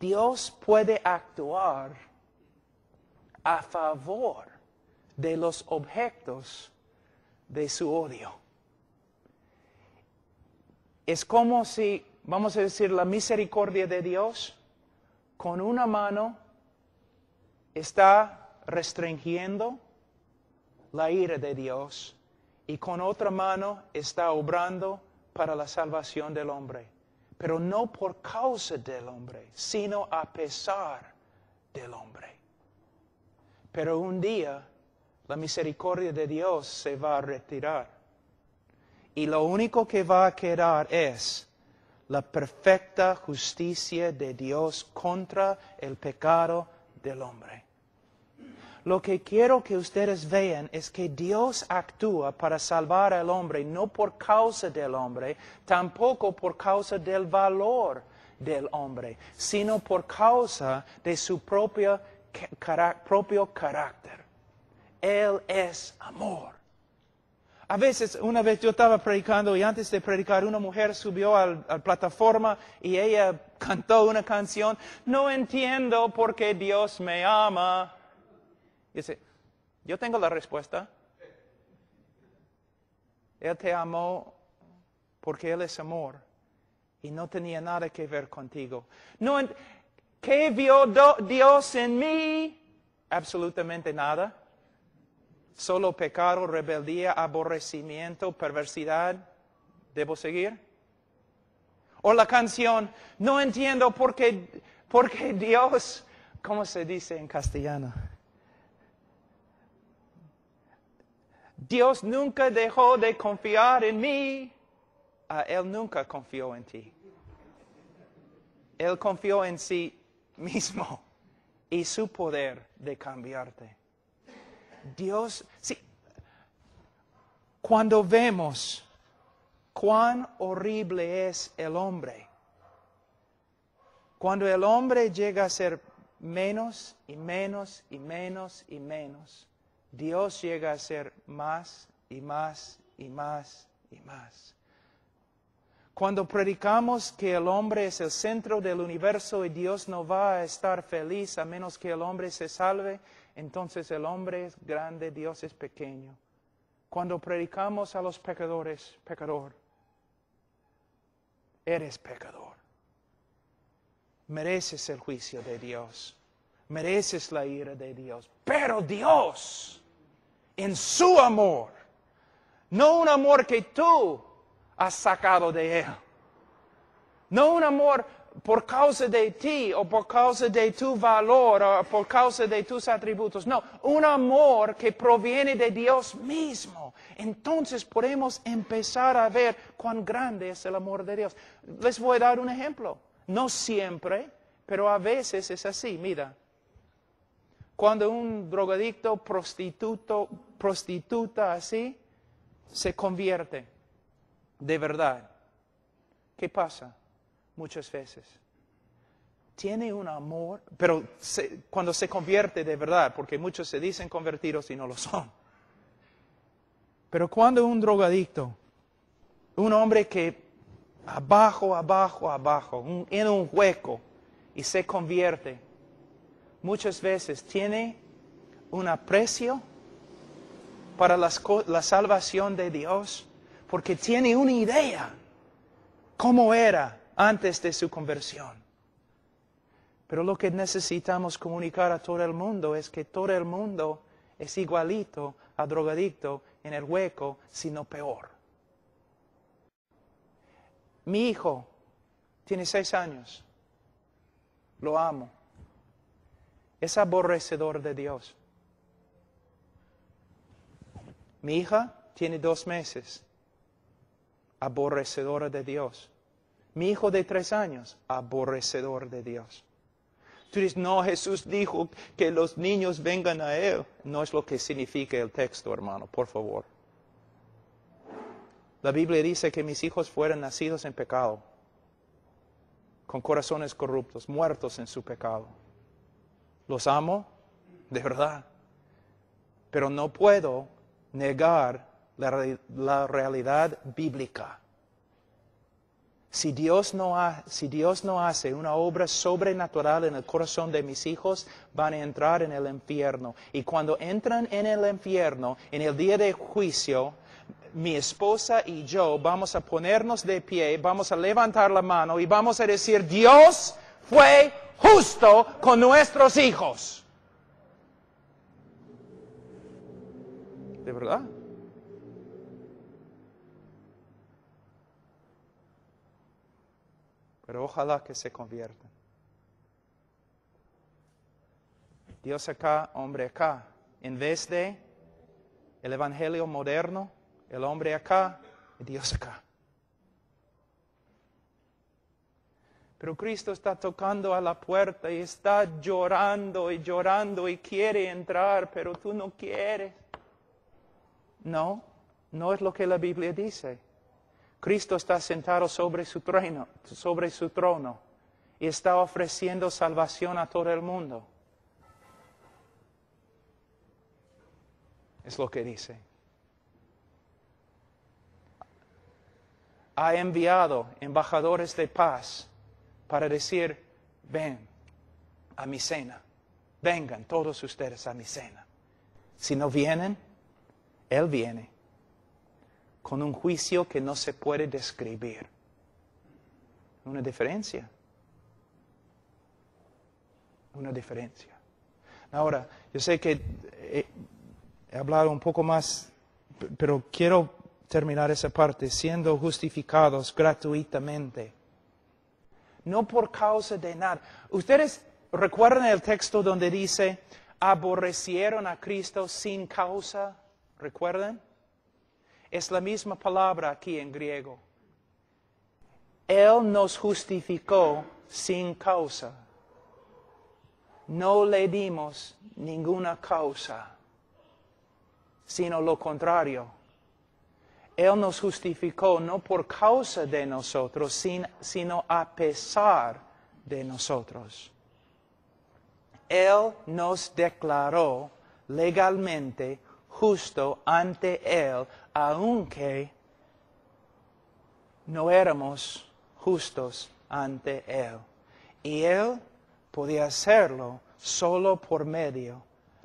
Dios puede actuar a favor de los objetos de su odio. Es como si, vamos a decir, la misericordia de Dios con una mano está restringiendo la ira de Dios y con otra mano está obrando para la salvación del hombre. Pero no por causa del hombre, sino a pesar del hombre. Pero un día la misericordia de Dios se va a retirar. Y lo único que va a quedar es la perfecta justicia de Dios contra el pecado del hombre. Lo que quiero que ustedes vean es que Dios actúa para salvar al hombre, no por causa del hombre, tampoco por causa del valor del hombre, sino por causa de su propio carácter. Él es amor. A veces, una vez yo estaba predicando y antes de predicar una mujer subió a la plataforma y ella cantó una canción, no entiendo por qué Dios me ama. Dice, yo tengo la respuesta. Él te amó porque Él es amor y no tenía nada que ver contigo. ¿Qué vio Dios en mí? Absolutamente nada. Solo pecado, rebeldía, aborrecimiento, perversidad. ¿Debo seguir? O la canción, no entiendo por qué Dios, ¿cómo se dice en castellano? Dios nunca dejó de confiar en mí. Él nunca confió en ti. Él confió en sí mismo y su poder de cambiarte. Dios, sí, cuando vemos cuán horrible es el hombre, cuando el hombre llega a ser menos y menos y menos y menos, Dios llega a ser más y más y más y más. Cuando predicamos que el hombre es el centro del universo y Dios no va a estar feliz a menos que el hombre se salve, entonces el hombre es grande, Dios es pequeño. Cuando predicamos a los pecadores, pecador, eres pecador. Mereces el juicio de Dios. Mereces la ira de Dios. Pero Dios, en su amor, no un amor que tú has sacado de Él. No un amor por causa de ti o por causa de tu valor o por causa de tus atributos. No, un amor que proviene de Dios mismo. Entonces podemos empezar a ver cuán grande es el amor de Dios. Les voy a dar un ejemplo. No siempre, pero a veces es así. Mira, cuando un drogadicto, prostituta así, se convierte de verdad, ¿qué pasa? Muchas veces tiene un amor, pero cuando se convierte de verdad, porque muchos se dicen convertidos y no lo son. Pero cuando un drogadicto, un hombre que abajo, en un hueco y se convierte, muchas veces tiene un aprecio para la salvación de Dios, porque tiene una idea cómo era antes de su conversión. Pero lo que necesitamos comunicar a todo el mundo es que todo el mundo es igualito a drogadicto en el hueco, sino peor. Mi hijo tiene 6 años. Lo amo. Es aborrecedor de Dios. Mi hija tiene 2 meses. Aborrecedora de Dios. Mi hijo de 3 años, aborrecedor de Dios. Tú dices, no, Jesús dijo que los niños vengan a Él. No es lo que significa el texto, hermano, por favor. La Biblia dice que mis hijos fueron nacidos en pecado, con corazones corruptos, muertos en su pecado. Los amo, de verdad, pero no puedo negar la realidad bíblica. Si Dios no hace una obra sobrenatural en el corazón de mis hijos, van a entrar en el infierno. Y cuando entran en el infierno, en el día de juicio, mi esposa y yo vamos a ponernos de pie, vamos a levantar la mano y vamos a decir, Dios fue justo con nuestros hijos. ¿De verdad? Pero ojalá que se conviertan. Dios acá, hombre acá. En vez de el evangelio moderno, el hombre acá y Dios acá. Pero Cristo está tocando a la puerta y está llorando y quiere entrar, pero tú no quieres. No, no es lo que la Biblia dice. Cristo está sentado sobre su trono y está ofreciendo salvación a todo el mundo. Es lo que dice. Ha enviado embajadores de paz para decir, ven a mi cena. Vengan todos ustedes a mi cena. Si no vienen, Él viene con un juicio que no se puede describir. Una diferencia. Una diferencia. Ahora, yo sé que he hablado un poco más, pero quiero terminar esa parte, siendo justificados gratuitamente. No por causa de nada. ¿Ustedes recuerdan el texto donde dice, aborrecieron a Cristo sin causa? ¿Recuerdan? Es la misma palabra aquí en griego. Él nos justificó sin causa. No le dimos ninguna causa, sino lo contrario. Él nos justificó no por causa de nosotros, sino a pesar de nosotros. Él nos declaró legalmente justo ante Él, aunque no éramos justos ante Él. Y Él podía hacerlo solo por medio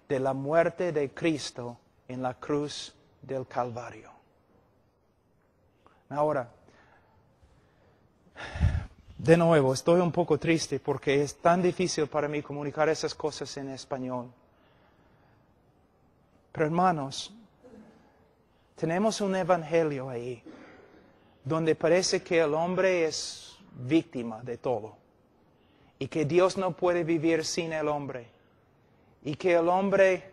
de la muerte de Cristo en la cruz del Calvario. Ahora, de nuevo, estoy un poco triste porque es tan difícil para mí comunicar esas cosas en español. Pero hermanos, tenemos un evangelio ahí, donde parece que el hombre es víctima de todo, y que Dios no puede vivir sin el hombre, y que el hombre,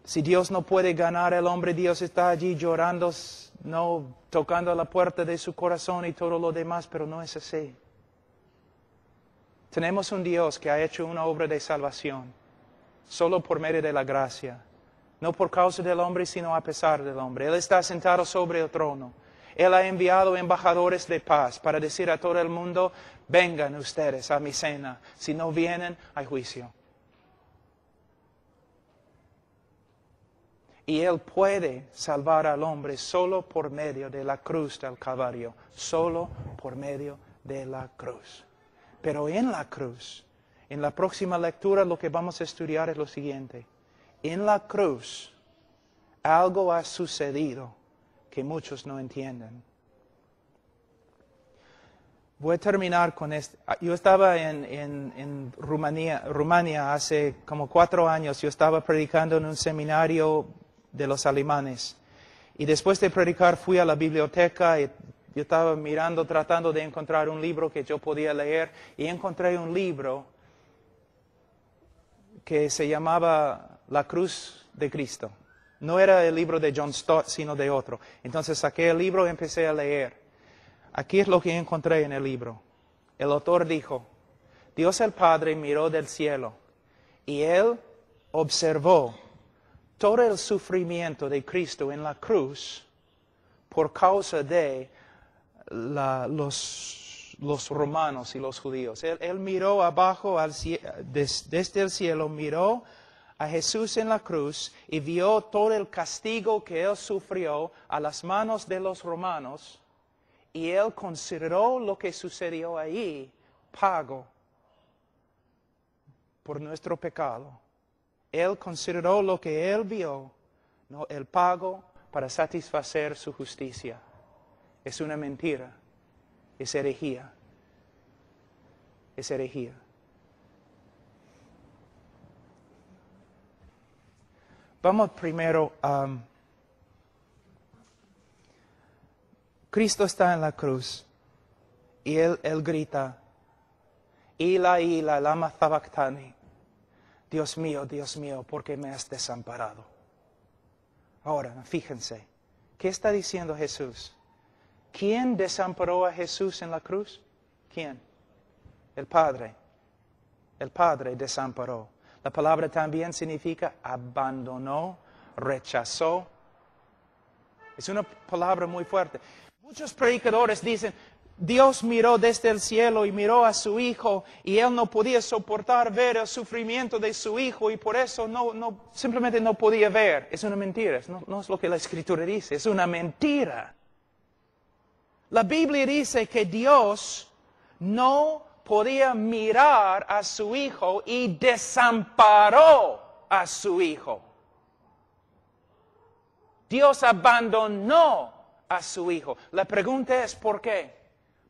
si Dios no puede ganar el hombre, Dios está allí llorando, no tocando la puerta de su corazón y todo lo demás, pero no es así. Tenemos un Dios que ha hecho una obra de salvación, solo por medio de la gracia, no por causa del hombre, sino a pesar del hombre. Él está sentado sobre el trono. Él ha enviado embajadores de paz para decir a todo el mundo, vengan ustedes a mi cena. Si no vienen, hay juicio. Y Él puede salvar al hombre solo por medio de la cruz del Calvario. Solo por medio de la cruz. Pero en la cruz, en la próxima lectura lo que vamos a estudiar es lo siguiente. En la cruz, algo ha sucedido que muchos no entienden. Voy a terminar con esto. Yo estaba en Rumania hace como 4 años. Yo estaba predicando en un seminario de los alemanes. Y después de predicar fui a la biblioteca y yo estaba mirando, tratando de encontrar un libro que yo podía leer. Y encontré un libro que se llamaba La Cruz de Cristo. No era el libro de John Stott, sino de otro. Entonces saqué el libro y empecé a leer. Aquí es lo que encontré en el libro. El autor dijo, Dios el Padre miró del cielo y Él observó todo el sufrimiento de Cristo en la cruz por causa de los romanos y los judíos. Él miró abajo, desde el cielo, miró a Jesús en la cruz y vio todo el castigo que Él sufrió a las manos de los romanos. Y Él consideró lo que sucedió ahí pago por nuestro pecado. Él consideró lo que Él vio, ¿no? El pago para satisfacer su justicia. Es una mentira. Es herejía. Es herejía. Vamos primero a... Cristo está en la cruz y Él grita, Ila, Ila, lama sabactani. Dios mío, ¿por qué me has desamparado? Ahora, fíjense, ¿qué está diciendo Jesús? ¿Quién desamparó a Jesús en la cruz? ¿Quién? El Padre. El Padre desamparó. La palabra también significa abandonó, rechazó. Es una palabra muy fuerte. Muchos predicadores dicen, Dios miró desde el cielo y miró a su Hijo y Él no podía soportar ver el sufrimiento de su Hijo y por eso simplemente no podía ver. Es una mentira, no es lo que la Escritura dice, es una mentira. La Biblia dice que Dios no podía mirar a su Hijo y desamparó a su Hijo. Dios abandonó a su Hijo. La pregunta es ¿por qué?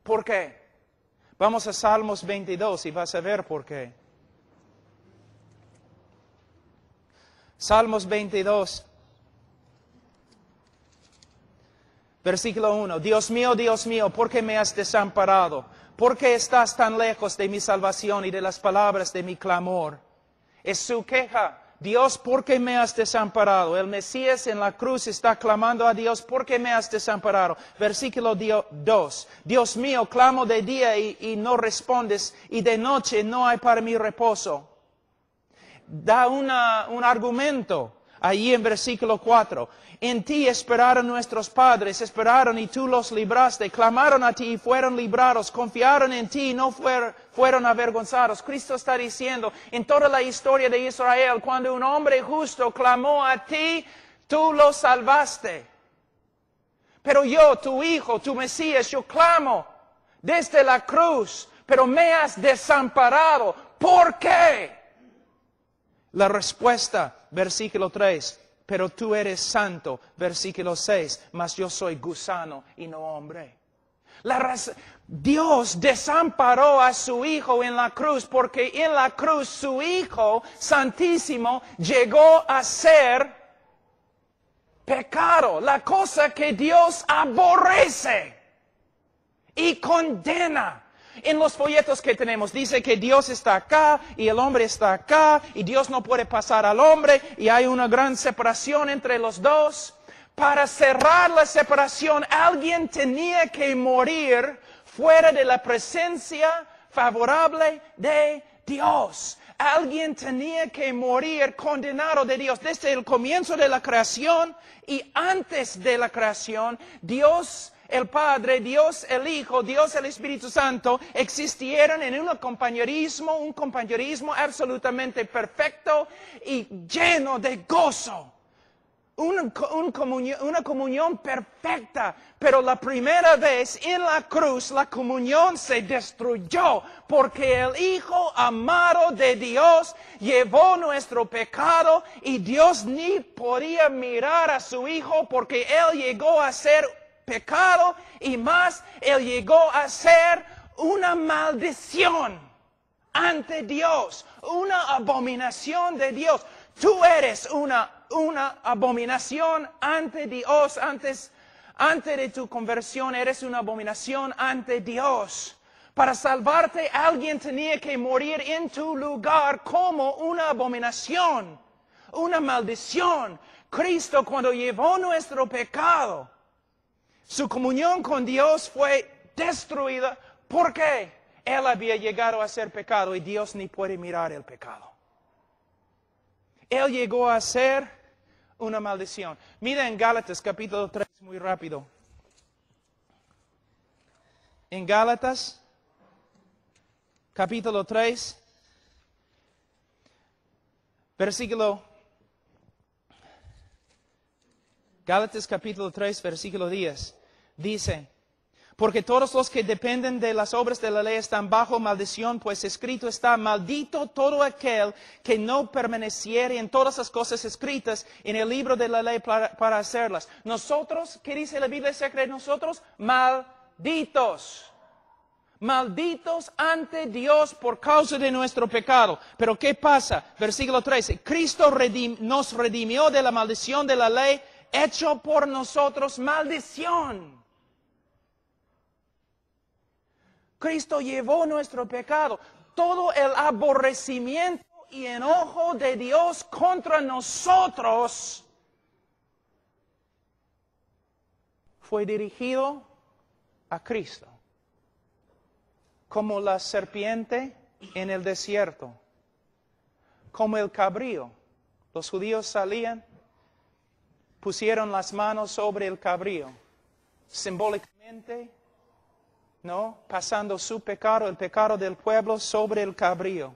¿Por qué? Vamos a Salmos 22 y vas a ver por qué. Salmos 22. Versículo 1. Dios mío, ¿por qué me has desamparado? ¿Por qué estás tan lejos de mi salvación y de las palabras de mi clamor? Es su queja. Dios, ¿por qué me has desamparado? El Mesías en la cruz está clamando a Dios, ¿por qué me has desamparado? Versículo 2. Dios mío, clamo de día y no respondes, y de noche no hay para mí reposo. Da un argumento ahí en versículo 4. En ti esperaron nuestros padres, esperaron y tú los libraste, clamaron a ti y fueron librados, confiaron en ti y no fueron avergonzados. Cristo está diciendo, en toda la historia de Israel, cuando un hombre justo clamó a ti, tú lo salvaste. Pero yo, tu hijo, tu Mesías, yo clamo desde la cruz, pero me has desamparado. ¿Por qué? La respuesta, versículo 3. Pero tú eres santo, versículo 6, mas yo soy gusano y no hombre. Dios desamparó a su Hijo en la cruz, porque en la cruz su Hijo Santísimo llegó a ser pecado, la cosa que Dios aborrece y condena. En los folletos que tenemos dice que Dios está acá y el hombre está acá y Dios no puede pasar al hombre y hay una gran separación entre los dos. Para cerrar la separación, alguien tenía que morir fuera de la presencia favorable de Dios. Alguien tenía que morir condenado de Dios. Desde el comienzo de la creación y antes de la creación, Dios el Padre, Dios el Hijo, Dios el Espíritu Santo existieron en un compañerismo absolutamente perfecto y lleno de gozo. Una comunión perfecta, pero la primera vez en la cruz la comunión se destruyó porque el Hijo amado de Dios llevó nuestro pecado y Dios ni podía mirar a su Hijo porque Él llegó a ser pecado y más, Él llegó a ser una maldición ante Dios, una abominación de Dios. Tú eres una abominación ante Dios, antes de tu conversión eres una abominación ante Dios. Para salvarte alguien tenía que morir en tu lugar como una abominación, una maldición. Cristo cuando llevó nuestro pecado, su comunión con Dios fue destruida porque Él había llegado a ser pecado y Dios ni puede mirar el pecado. Él llegó a ser una maldición. Mira en Gálatas capítulo 3 muy rápido. En Gálatas capítulo 3, Gálatas capítulo 3, versículo 10, dice, porque todos los que dependen de las obras de la ley están bajo maldición, pues escrito está, maldito todo aquel que no permaneciere en todas las cosas escritas en el libro de la ley para hacerlas. Nosotros, ¿qué dice la Biblia secreta? Nosotros, malditos. Malditos ante Dios por causa de nuestro pecado. Pero ¿qué pasa? Versículo 13, Cristo nos redimió de la maldición de la ley, hecho por nosotros maldición. Cristo llevó nuestro pecado. Todo el aborrecimiento y enojo de Dios contra nosotros fue dirigido a Cristo. Como la serpiente en el desierto. Como el cabrío. Los judíos salían, pusieron las manos sobre el cabrío. Simbólicamente, ¿no? Pasando su pecado, el pecado del pueblo, sobre el cabrío.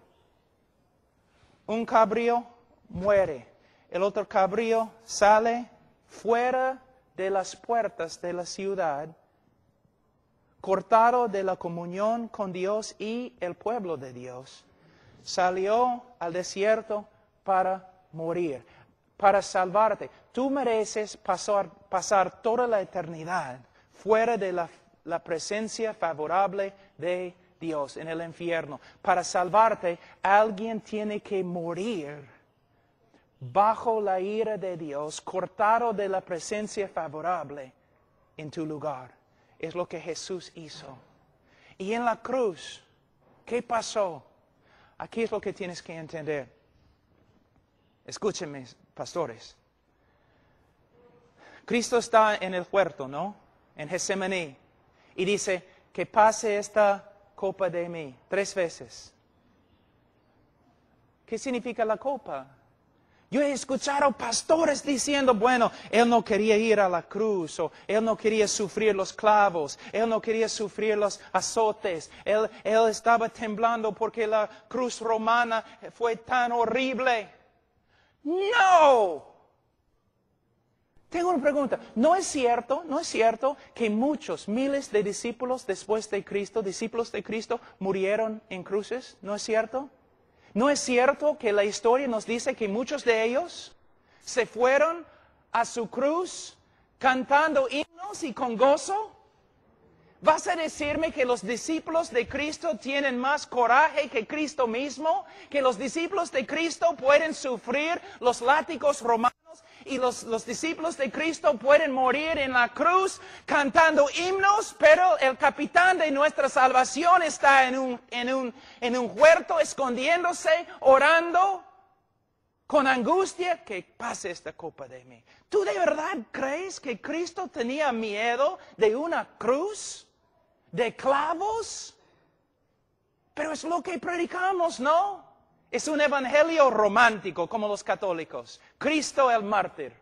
Un cabrío muere. El otro cabrío sale fuera de las puertas de la ciudad, cortado de la comunión con Dios y el pueblo de Dios. Salió al desierto para morir, para salvarte. Tú mereces pasar toda la eternidad fuera de la presencia favorable de Dios en el infierno. Para salvarte, alguien tiene que morir bajo la ira de Dios, cortado de la presencia favorable. en tu lugar. Es lo que Jesús hizo. Y en la cruz, ¿qué pasó? Aquí es lo que tienes que entender. Escúchenme, pastores. Cristo está en el huerto, ¿no? En Getsemaní. Y dice, que pase esta copa de mí 3 veces. ¿Qué significa la copa? Yo he escuchado pastores diciendo, bueno, Él no quería ir a la cruz, o Él no quería sufrir los clavos, Él no quería sufrir los azotes, Él estaba temblando porque la cruz romana fue tan horrible. ¡No! Tengo una pregunta. ¿No es cierto que muchos, miles de discípulos después de Cristo, discípulos de Cristo, murieron en cruces? ¿No es cierto? ¿No es cierto que la historia nos dice que muchos de ellos se fueron a su cruz cantando himnos y con gozo? ¿Vas a decirme que los discípulos de Cristo tienen más coraje que Cristo mismo? ¿Que los discípulos de Cristo pueden sufrir los látigos romanos? Y los discípulos de Cristo pueden morir en la cruz cantando himnos, pero el capitán de nuestra salvación está en un huerto escondiéndose, orando con angustia, que pase esta copa de mí. ¿Tú de verdad crees que Cristo tenía miedo de una cruz, de clavos? Pero es lo que predicamos, ¿no? Es un evangelio romántico, como los católicos. Cristo el mártir.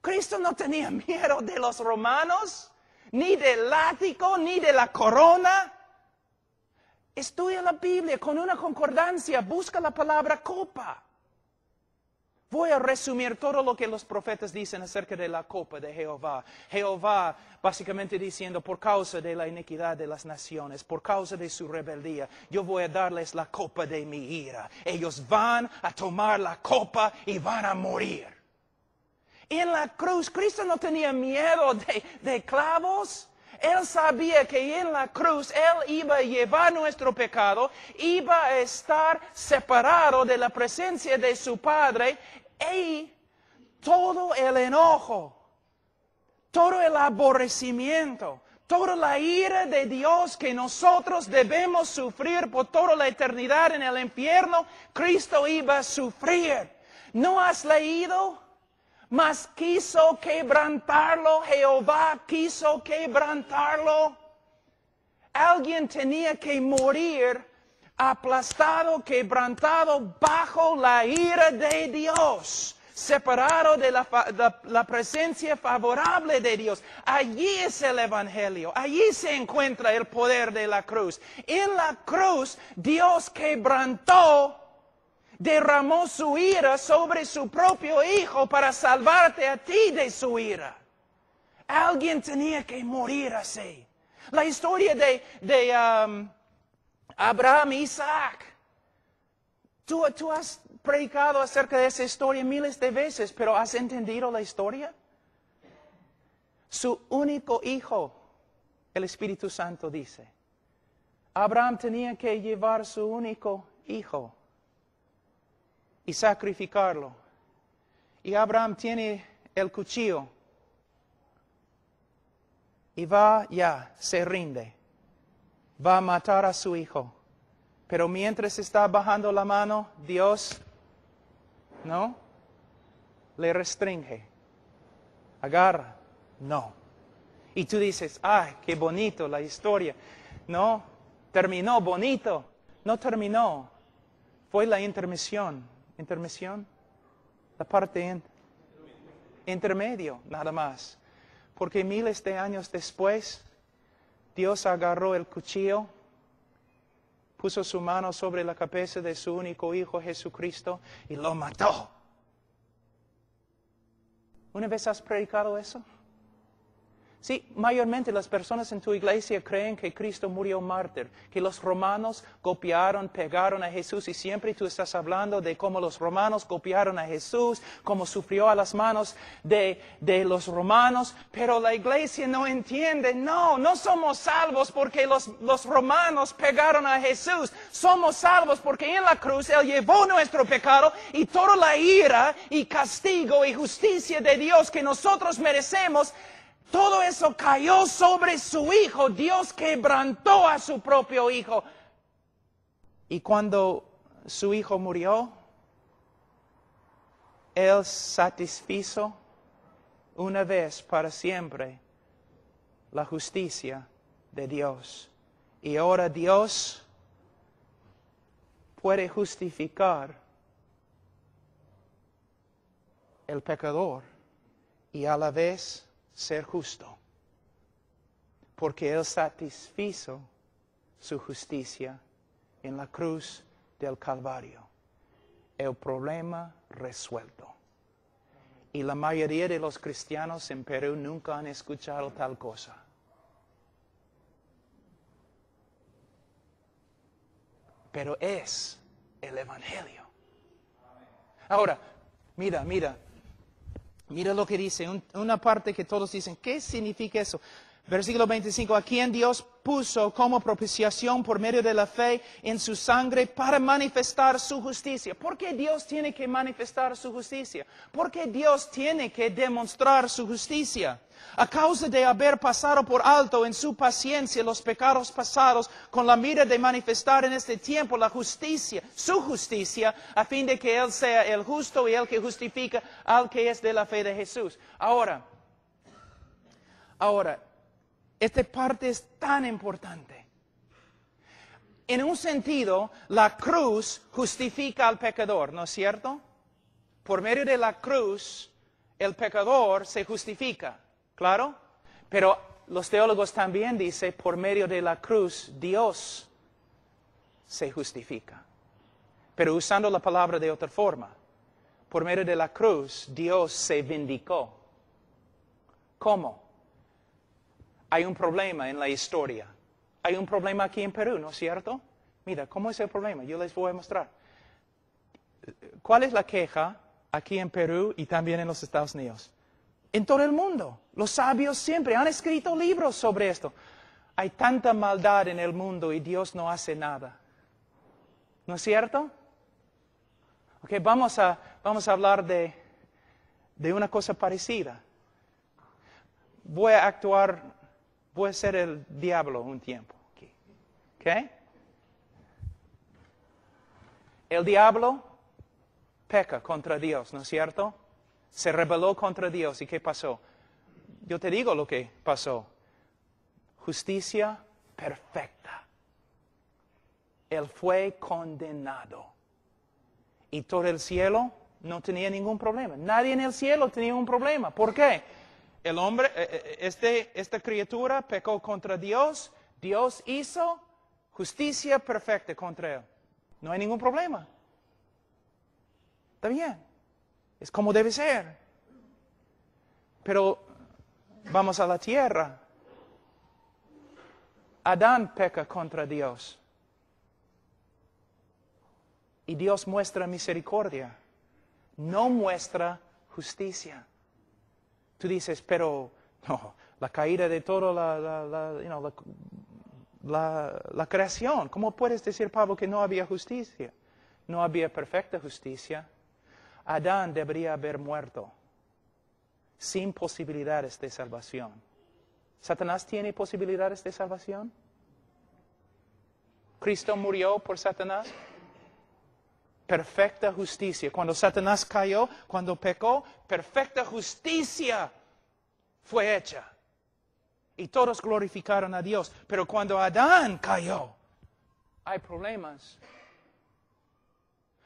Cristo no tenía miedo de los romanos, ni del látigo, ni de la corona. Estudia la Biblia con una concordancia, busca la palabra copa. Voy a resumir todo lo que los profetas dicen acerca de la copa de Jehová. Jehová básicamente diciendo, por causa de la iniquidad de las naciones, por causa de su rebeldía, yo voy a darles la copa de mi ira. Ellos van a tomar la copa y van a morir. En la cruz, Cristo no tenía miedo de clavos. Él sabía que en la cruz Él iba a llevar nuestro pecado, iba a estar separado de la presencia de su Padre, y todo el enojo, todo el aborrecimiento, toda la ira de Dios que nosotros debemos sufrir por toda la eternidad en el infierno, Cristo iba a sufrir. ¿No has leído? Mas quiso quebrantarlo, Jehová quiso quebrantarlo. Alguien tenía que morir aplastado, quebrantado bajo la ira de Dios, separado de la presencia favorable de Dios. Allí es el evangelio, allí se encuentra el poder de la cruz. En la cruz Dios quebrantó, derramó su ira sobre su propio Hijo para salvarte a ti de su ira. Alguien tenía que morir así. La historia de Abraham y Isaac. Tú has predicado acerca de esa historia miles de veces, pero ¿has entendido la historia? Su único hijo, el Espíritu Santo dice. Abraham tenía que llevar su único hijo y sacrificarlo. Y Abraham tiene el cuchillo y se rinde. Va a matar a su hijo. Pero mientras está bajando la mano, Dios, ¿no? Le restringe. Agarra. No. Y tú dices, ay, qué bonito la historia. No, terminó bonito. No terminó. Fue la intermisión. ¿Intermisión? La parte intermedio, nada más. Porque miles de años después, Dios agarró el cuchillo, puso su mano sobre la cabeza de su único Hijo Jesucristo y lo mató. ¿Una vez has predicado eso? Sí, mayormente las personas en tu iglesia creen que Cristo murió mártir, que los romanos golpearon, pegaron a Jesús, y siempre tú estás hablando de cómo los romanos golpearon a Jesús, cómo sufrió a las manos de los romanos, pero la iglesia no entiende. No somos salvos porque los romanos pegaron a Jesús. Somos salvos porque en la cruz Él llevó nuestro pecado y toda la ira y castigo y justicia de Dios que nosotros merecemos. Todo eso cayó sobre su hijo. Dios quebrantó a su propio hijo. Y cuando su hijo murió, Él satisfizo una vez para siempre la justicia de Dios. Y ahora Dios puede justificar el pecador y a la vez ser justo, porque Él satisfizo su justicia en la cruz del Calvario. El problema resuelto. Y la mayoría de los cristianos en Perú nunca han escuchado tal cosa. Pero es el Evangelio. Ahora, mira lo que dice, una parte que todos dicen, ¿qué significa eso? Versículo 25, a quien Dios puso como propiciación por medio de la fe en su sangre para manifestar su justicia. ¿Por qué Dios tiene que manifestar su justicia? ¿Por qué Dios tiene que demostrar su justicia? A causa de haber pasado por alto en su paciencia los pecados pasados, con la mira de manifestar en este tiempo la justicia, su justicia, a fin de que Él sea el justo y el que justifica al que es de la fe de Jesús. Ahora, esta parte es tan importante. En un sentido, la cruz justifica al pecador, ¿no es cierto? Por medio de la cruz, el pecador se justifica, ¿claro? Pero los teólogos también dicen, por medio de la cruz, Dios se justifica. Pero usando la palabra de otra forma, por medio de la cruz, Dios se vindicó. ¿Cómo? Hay un problema en la historia. Hay un problema aquí en Perú, ¿no es cierto? Mira, ¿cómo es el problema? Yo les voy a mostrar. ¿Cuál es la queja aquí en Perú y también en los Estados Unidos? En todo el mundo. Los sabios siempre han escrito libros sobre esto. Hay tanta maldad en el mundo y Dios no hace nada. ¿No es cierto? Ok, vamos a hablar de una cosa parecida. Voy a ser el diablo un tiempo. ¿Ok? El diablo peca contra Dios, ¿no es cierto? Se rebeló contra Dios. ¿Y qué pasó? Yo te digo lo que pasó. Justicia perfecta. Él fue condenado. Y todo el cielo no tenía ningún problema. Nadie en el cielo tenía un problema. ¿Por qué? El hombre, esta criatura pecó contra Dios. Dios hizo justicia perfecta contra él. No hay ningún problema. Está bien. Es como debe ser. Pero vamos a la tierra. Adán peca contra Dios. Y Dios muestra misericordia. No muestra justicia. Tú dices, pero no, la caída de toda la creación. ¿Cómo puedes decir, Pablo, que no había justicia? No había perfecta justicia. Adán debería haber muerto sin posibilidades de salvación. ¿Satanás tiene posibilidades de salvación? ¿Cristo murió por Satanás? Perfecta justicia. Cuando Satanás cayó, cuando pecó, perfecta justicia fue hecha. Y todos glorificaron a Dios. Pero cuando Adán cayó, hay problemas.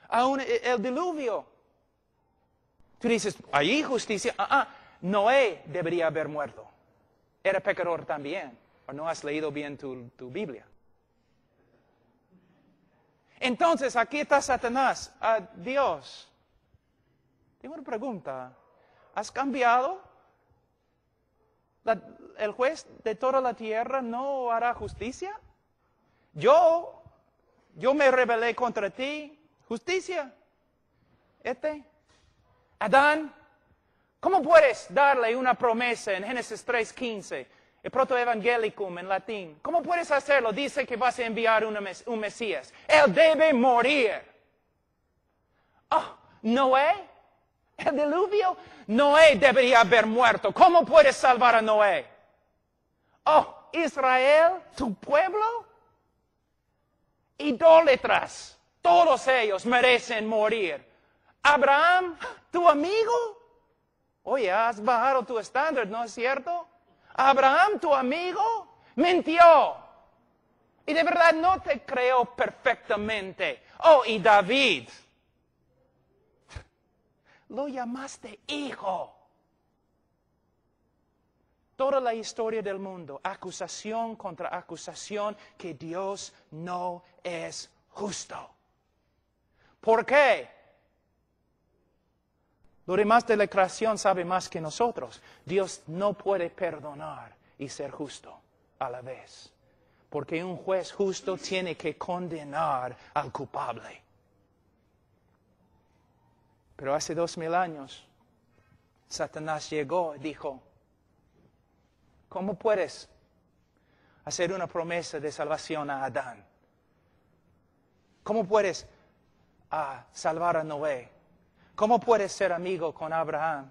Aún el diluvio. Tú dices, ¿hay justicia? Noé debería haber muerto. Era pecador también. ¿O no has leído bien tu Biblia? Entonces, aquí está Satanás. Dios, tengo una pregunta. ¿Has cambiado? ¿El juez de toda la tierra no hará justicia? Yo me rebelé contra ti. ¿Justicia? Adán, ¿cómo puedes darle una promesa en Génesis 3:15? El protoevangelicum en latín. ¿Cómo puedes hacerlo? Dice que vas a enviar un Mesías. Él debe morir. Noé, El diluvio, Noé debería haber muerto. ¿Cómo puedes salvar a Noé? Oh, Israel, tu pueblo, idólatras, todos ellos merecen morir. Abraham, tu amigo, oye, has bajado tu estándar, ¿no es cierto? Abraham, tu amigo, mintió. Y de verdad no te creo perfectamente. Oh, y David, lo llamaste hijo. Toda la historia del mundo, acusación contra acusación, que Dios no es justo. ¿Por qué? Lo demás de la creación sabe más que nosotros. Dios no puede perdonar y ser justo a la vez. Porque un juez justo tiene que condenar al culpable. Pero hace 2000 años, Satanás llegó y dijo, ¿cómo puedes hacer una promesa de salvación a Adán? ¿Cómo puedes salvar a Noé? ¿Cómo puedes ser amigo con Abraham?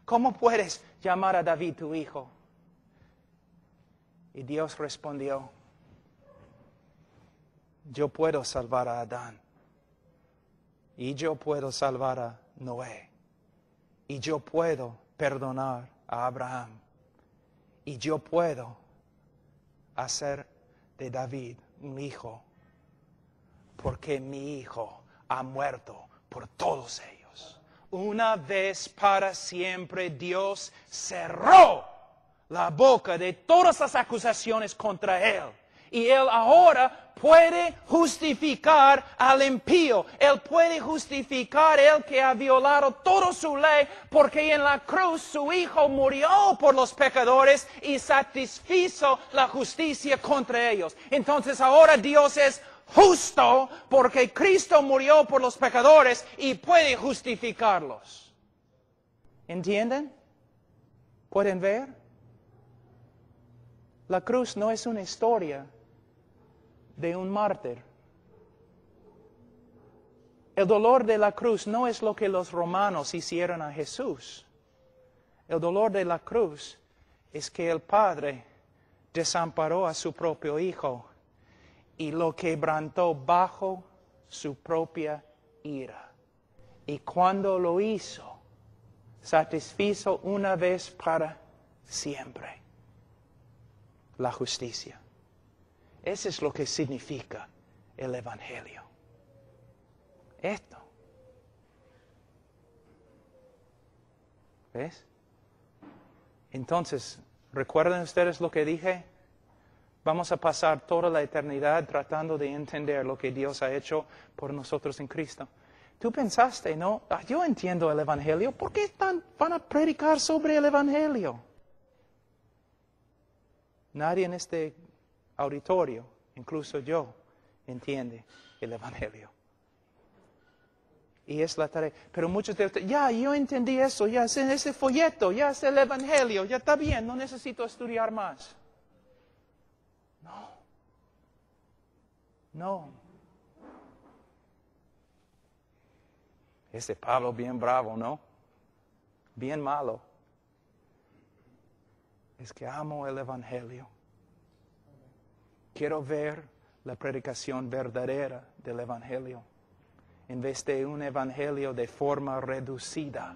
¿Cómo puedes llamar a David tu hijo? Y Dios respondió, yo puedo salvar a Adán. Y yo puedo salvar a Noé. Y yo puedo perdonar a Abraham. Y yo puedo hacer de David un hijo, porque mi hijo ha muerto por todos ellos. Una vez para siempre Dios cerró la boca de todas las acusaciones contra él. Y él ahora puede justificar al impío. Él puede justificar el que ha violado toda su ley, porque en la cruz su Hijo murió por los pecadores y satisfizo la justicia contra ellos. Entonces ahora Dios es justo porque Cristo murió por los pecadores y puede justificarlos. ¿Entienden? ¿Pueden ver? La cruz no es una historia de un mártir. El dolor de la cruz no es lo que los romanos hicieron a Jesús. El dolor de la cruz es que el Padre desamparó a su propio Hijo y lo quebrantó bajo su propia ira. Y cuando lo hizo, satisfizo una vez para siempre la justicia. Eso es lo que significa el Evangelio. Esto. ¿Ves? Entonces, ¿recuerdan ustedes lo que dije? Vamos a pasar toda la eternidad tratando de entender lo que Dios ha hecho por nosotros en Cristo. Tú pensaste, ¿no? Yo entiendo el Evangelio. ¿Por qué van a predicar sobre el Evangelio? Nadie en este auditorio, incluso yo, entiende el Evangelio. Y es la tarea. Pero muchos de ustedes, ya, yo entendí eso, ya es en ese folleto, ya es el Evangelio, ya está bien, no necesito estudiar más. No. Ese Pablo bien bravo, ¿no? Bien malo. Es que amo el Evangelio. Quiero ver la predicación verdadera del Evangelio, en vez de un Evangelio de forma reducida.